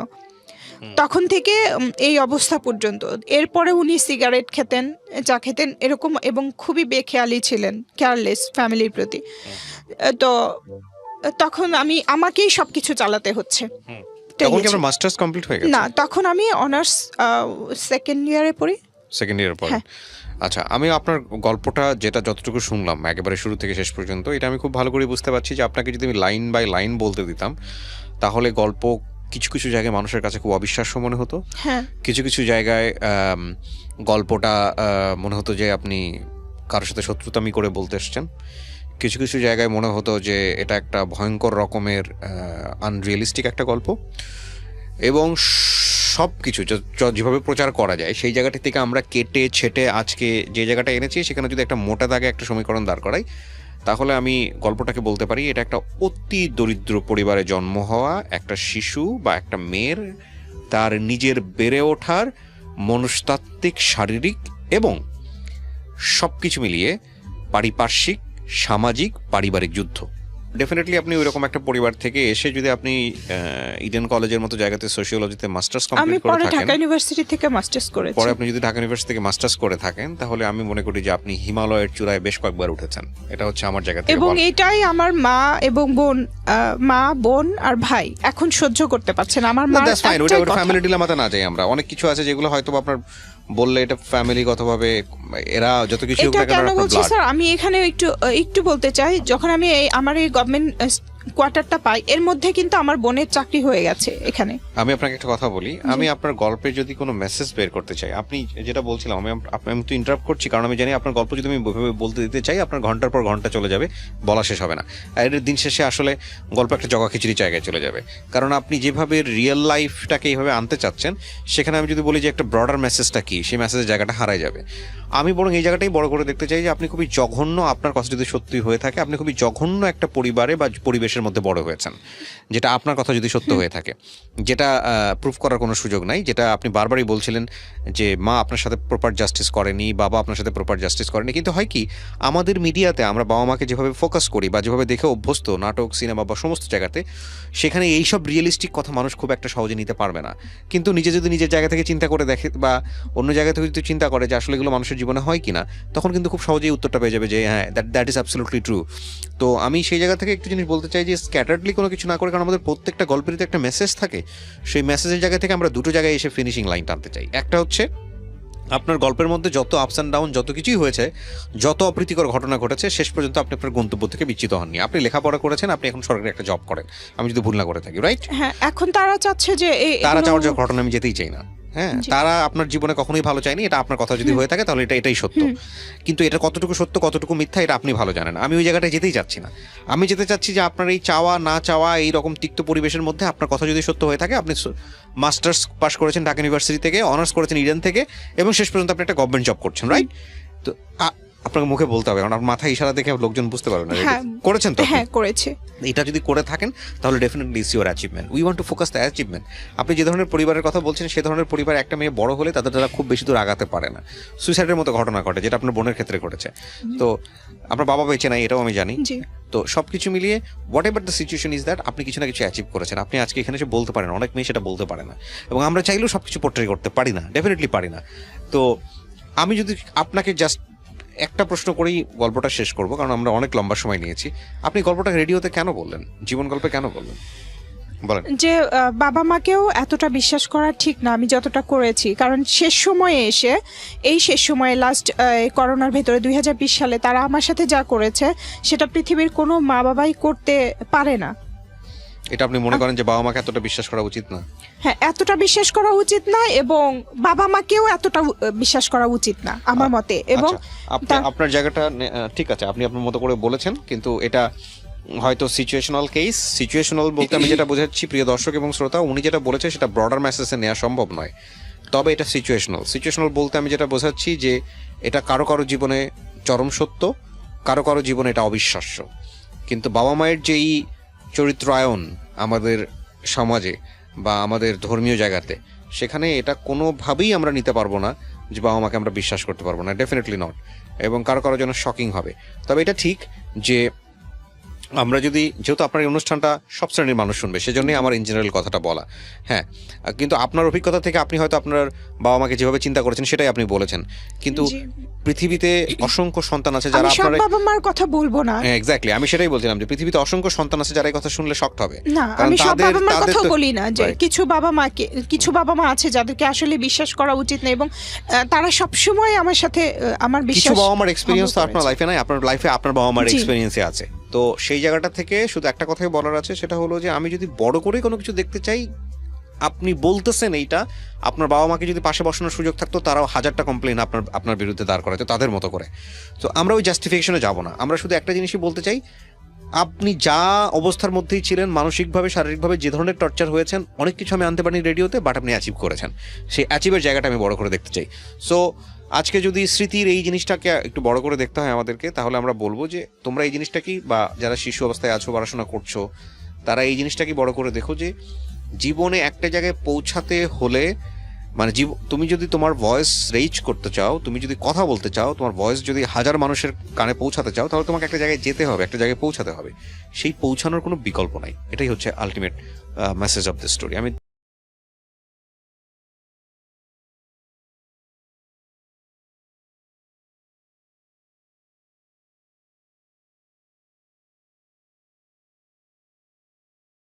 তখন থেকে এই অবস্থা পর্যন্ত। এরপরে উনি সিগারেট খেতেন, চা খেতেন এরকম, এবং খুবই বেখেয়ালি ছিলেন, কেয়ারলেস ফ্যামিলির প্রতি। তো তখন আমাকেই সবকিছু চালাতে হচ্ছে। তখন কি আপনার মাস্টার্স কমপ্লিট হয়ে গেছে? না, তখন আমি অনার্স সেকেন্ড ইয়ারে পড়ি। সেকেন্ড ইয়ার পরে? আচ্ছা, আমি আপনার গল্পটা যেটা যতটুকু শুনলাম একেবারে শুরু থেকে শেষ পর্যন্ত, এটা আমি খুব ভালো করে বুঝতে পারছি যে আপনাকে যদি আমি লাইন বাই লাইন বলতে দিতাম তাহলে গল্প কিছু কিছু জায়গায় মানুষের কাছে খুব অবিশ্বাস্য মনে হতো। কিছু কিছু জায়গায় গল্পটা মনে হতো যে আপনি কারোর সাথে শত্রুতামি করে বলতে এসছেন। কিছু কিছু জায়গায় মনে হতো যে এটা একটা ভয়ঙ্কর রকমের আনরিয়েলিস্টিক একটা গল্প। এবং সব কিছু যেভাবে প্রচার করা যায় সেই জায়গাটি থেকে আমরা কেটে ছেটে আজকে যে জায়গাটা এনেছি, সেখানে যদি একটা মোটা দাগে একটা সমীকরণ দাঁড় করাই, তাহলে আমি গল্পটাকে বলতে পারি এটা একটা অতি দরিদ্র পরিবারে জন্ম হওয়া একটা শিশু বা একটা মেয়ের তার নিজের বেড়ে ওঠার মনস্তাত্ত্বিক, শারীরিক এবং সব কিছু মিলিয়ে পারিপার্শ্বিক, সামাজিক, পারিবারিক যুদ্ধ। ডেফিনেটলি আপনি ওইরকম একটা পরিবার থেকে এসে যদি আপনি ইডেন কলেজের মতো জায়গাতে সোশিওলজিতে মাস্টার্স আমি কমপ্লিট করে পরে থাকেন, ঢাকা ইউনিভার্সিটি থেকে মাস্টার্স করেছি। পরে আপনি যদি ঢাকা ইউনিভার্সিটি থেকে মাস্টার্স করে থাকেন, তাহলে আমি মনে করি যে আপনি হিমালয়ের চূড়ায় বেশ কয়েকবার উঠেছেন। এটা হচ্ছে আমার জায়গা থেকে এবং বলা। এটাই আমার মা এবং মা বোন আর ভাই এখন সহ্য করতে পারছেন আমার মা। দ্যাটস ফাইন, ওটা ফ্যামিলি ডিলেমাতে না যাই আমরা। অনেক কিছু আছে যেগুলো হয়তো আপনার বললে এটা ফ্যামিলিগতভাবে এরা যত কিছু হোক এটা না কেন কেন আপনার বলছি blood। স্যার, আমি এখানে একটু বলতে চাই, যখন আমি আমার এই গভর্নমেন্ট কোয়ার্টারটা পাই, এর মধ্যে কিন্তু আমার বোনের চাকরি হয়ে গেছে এখানে। আমি আপনাকে একটা কথা বলি, আমি আপনার গল্পে যদি কোনো মেসেজ বের করতে চাই, আপনি যেটা বলছিলাম, আমি তো ইন্টারাপ্ট করছি কারণ আমি জানি আপনার গল্প যদি আমি ওইভাবে বলতে দিতে চাই আপনার ঘন্টার পর ঘন্টা চলে যাবে, বলা শেষ হবে না। আর এর দিন শেষে আসলে গল্প একটা জগা খিচুড়ি জায়গায় চলে যাবে, কারণ আপনি যেভাবে রিয়েল লাইফটাকে এইভাবে আনতে চাচ্ছেন, সেখানে আমি যদি বলি যে একটা ব্রডার মেসেজটা কি, সেই মেসেজের জায়গাটা হারাই যাবে। আমি বরং এই জায়গাটাই বড় করে দেখতে চাই যে আপনি খুবই জঘন্য, আপনার কথা যদি সত্যি হয়ে থাকে, আপনি খুবই জঘন্য একটা পরিবারে বা পরিবেশের মধ্যে বড় হয়েছেন, যেটা আপনার কথা যদি সত্য হয়ে থাকে, যেটা প্রুফ করার কোনো সুযোগ নাই, যেটা আপনি বারবারই বলছিলেন যে মা আপনার সাথে প্রপার জাস্টিস করেনি, বাবা আপনার সাথে প্রপার জাস্টিস করেনি। কিন্তু হয় কি, আমাদের মিডিয়াতে আমরা বাবা মাকে যেভাবে ফোকাস করি বা যেভাবে দেখে অভ্যস্ত নাটক, সিনেমা বা সমস্ত জায়গাতে, সেখানে এইসব রিয়েলিস্টিক কথা মানুষ খুব একটা সহজে নিতে পারবে না। কিন্তু নিজে যদি নিজের জায়গা থেকে চিন্তা করে দেখে বা অন্য জায়গা থেকে যদি চিন্তা করে যে আসলে এগুলো মানুষের জীবনে হয় কিনা, তখন কিন্তু খুব সহজেই উত্তরটা পেয়ে যাবে যে হ্যাঁ, দ্যাট ইজ অ্যাবসলিউটলি ট্রু। তো আমি সেই জায়গা থেকে একটু জিনিস বলতে চাই যে স্ক্যাটার্ডলি কোনো কিছু না করে, কারণ আমাদের প্রত্যেকটা গল্পেরই তো একটা মেসেজ থাকে, সেই মেসেজের জায়গা থেকে আমরা দুটো জায়গায় এসে ফিনিশিং লাইন টানতে চাই। একটা হচ্ছে আপনার গল্পের মধ্যে যত আপস অ্যান্ড ডাউন, যত কিছুই হয়েছে, যত অপ্রীতিকর ঘটনা ঘটেছে, শেষ পর্যন্ত আপনি আপনার গন্তব্য থেকে বিচ্যুত হননি। আপনি লেখাপড়া করেছেন, আপনি এখন সরকারি একটা জব করেন, আমি যদি ভুল না করে থাকি, রাইট? হ্যাঁ, এখন তারা চাচ্ছে যে তারা চাওয়ার যে ঘটনা আমি যেতেই চাই না। হ্যাঁ, তারা আপনার জীবনে কখনোই ভালো চায়নি, এটা আপনার কথা যদি হয়ে থাকে তাহলে এটাই সত্য। কিন্তু এটা কতটুকু সত্য কতটুকু মিথ্যা এটা আপনি ভালো জানেন। আমি ওই জায়গাটায় যেতেই চাচ্ছি না। আমি যেতে চাচ্ছি যে আপনার এই চাওয়া না চাওয়া, এই রকম তিক্ত পরিবেশের মধ্যে আপনার কথা যদি সত্য হয়ে থাকে, আপনি মাস্টার্স পাস করেছেন ঢাকা ইউনিভার্সিটি থেকে, অনার্স করেছেন ইডেন থেকে, এবং শেষ পর্যন্ত আপনি একটা গভর্নমেন্ট জব করছেন, রাইট? তো আপনাকে মুখে বলতে হবে, কারণ আপনার মাথায় ইশারা দেখে লোকজন বুঝতে পারবে না। করেছেন তো? হ্যাঁ, করেছে। এটা যদি করে থাকেন তাহলে definitely it's your achievement. We want to focus the achievement. আপনি যে ধরনের পরিবারের কথা বলছেন, সে ধরনের পরিবার একটা মেয়ে বড় হলে তাদের দ্বারা খুব বেশি দূর আগাতে পারে না। সুইসাইডের মতো ঘটনা ঘটে, যেটা আপনার বোনের ক্ষেত্রে ঘটেছে। তো আপনার বাবা বেঁচে নাই, এটাও আমি জানি। তো সব কিছু মিলিয়ে what ever the situation is that, আপনি কিছু না কিছু অ্যাচিভ করেছেন। আপনি আজকে এখানে এসে বলতে পারেন, অনেক মেয়ে সেটা বলতে পারে না, এবং আমরা চাইলেও সব কিছু পোর্ট্রে করতে পারি না, ডেফিনেটলি পারি না। তো আমি যদি আপনাকে জাস্ট একটা প্রশ্ন করেই গল্পটা শেষ করব, কারণ আমরা অনেক লম্বা সময় নিয়েছি। আপনি গল্পটা রেডিওতে কেন বললেন, জীবন গল্পে কেন বললেন, বলেন? যে বাবা মাকেও এতটা বিশ্বাস করা ঠিক না আমি যতটা করেছি, কারণ শেষ সময়ে এসে, এই শেষ সময়ে লাস্ট করোনার ভেতরে 2020 সালে তারা আমার সাথে যা করেছে, সেটা পৃথিবীর কোনো মা বাবাই করতে পারে না। এটা আপনি মনে করেন যে বাবা মাকে এতটা বিশ্বাস করা উচিত না? হ্যাঁ, এতটা বিশ্বাস করা উচিত না, এবং বাবা মাকেও এতটা বিশ্বাস করা উচিত না আমার মতে। এবং আপনার জায়গাটা ঠিক আছে, আপনি আপনার মতো করে বলেছেন, কিন্তু এটা হয়তো সিচুয়েশনাল কেস। সিচুয়েশনাল বলতে আমি যেটা বোঝাচ্ছি, প্রিয় দর্শক এবং শ্রোতা, উনি যেটা বলেছে সেটা ব্রডার মেসেজে নেওয়া সম্ভব নয়, তবে এটা সিচুয়েশনাল বলতে আমি যেটা বোঝাচ্ছি যে এটা কারো কারো জীবনে চরম সত্য, কারো কারো জীবনে এটা অবিশ্বাস্য। কিন্তু বাবা মায়ের যেই চরিত্রায়ন আমাদের সমাজে বা আমাদের ধর্মীয় জায়গাতে, সেখানে এটা কোনোভাবেই আমরা নিতে পারবো না যে বাবা মাকে আমরা বিশ্বাস করতে পারবো না, ডেফিনেটলি নট। এবং কারো কারো যেন শকিং হবে। তবে এটা ঠিক যে আমরা যদি, যেহেতু আপনার এই অনুষ্ঠানটা সব শ্রেণীর মানুষ শুনবে, সেজন্যই আমার ইন জেনারেল কথাটা বলা। হ্যাঁ, কিন্তু আপনার অভিজ্ঞতা থেকে আপনি হয়তো আপনার বাবা মাকে যেভাবে চিন্তা করেছেন সেটাই আপনি বলেছেন, কিন্তু পৃথিবীতে অসংখ্য সন্তান আছে যারা আপনার বাবা মার কথা বলবো না। এক্স্যাক্টলি, আমি সেটাই বলছিলাম যে পৃথিবীতে অসংখ্য সন্তান আছে যারা এই কথা শুনলে শক্ট হবে। না, আমি সব বাবা মার কথা বলি না, যে কিছু বাবা মা আছে যাদেরকে আসলে বিশ্বাস করা উচিত না, এবং তারা সব সময় আমার সাথে আমার বিশ্বাস। কিছু বাবা মার এক্সপেরিয়েন্স তো আপনার লাইফে নাই, আপনার লাইফে আপনার বাবা মার এক্সপেরিয়েন্সে আছে। তো সেই জায়গাটা থেকে শুধু একটা কথাই বলার আছে, সেটা হলো যে আমি যদি বড় করে কোনো কিছু দেখতে চাই, আপনি বলতেছেন এইটা, আপনার বাবা মাকে যদি পাশে বসানোর সুযোগ থাকতো, তারাও হাজারটা কমপ্লেন আপনার বিরুদ্ধে দাঁড় করাতো তাদের মতো করে। তো আমরা ওই জাস্টিফিকেশনে যাব না, আমরা শুধু একটা জিনিসই বলতে চাই, আপনি যা অবস্থার মধ্যেই ছিলেন, মানসিকভাবে শারীরিকভাবে যে ধরনের টর্চার হয়েছেন, অনেক কিছু আমি আনতে পারিনি রেডিওতে, বাট আপনি অ্যাচিভ করেছেন। সেই অ্যাচিভের জায়গাটা আমি বড় করে দেখতে চাই। সো আজকে যদি স্মৃতির এই জিনিসটাকে একটু বড় করে দেখতে হয় আমাদেরকে, তাহলে আমরা বলবো যে তোমরা এই জিনিসটাকেই, বা যারা শিশু অবস্থায় আছো, পড়াশোনা করছো, তারা এই জিনিসটাকে বড় করে দেখো যে জীবনে একটা জায়গায় পৌঁছাতে হলে মানে তুমি যদি তোমার ভয়েস রেইজ করতে চাও, তুমি যদি কথা বলতে চাও, তোমার ভয়েস যদি হাজার মানুষের কানে পৌঁছাতে চাও, তাহলে তোমাকে একটা জায়গায় যেতে হবে, একটা জায়গায় পৌঁছাতে হবে। সেই পৌঁছানোর কোনো বিকল্প নাই। এটাই হচ্ছে ultimate message of the story. আমি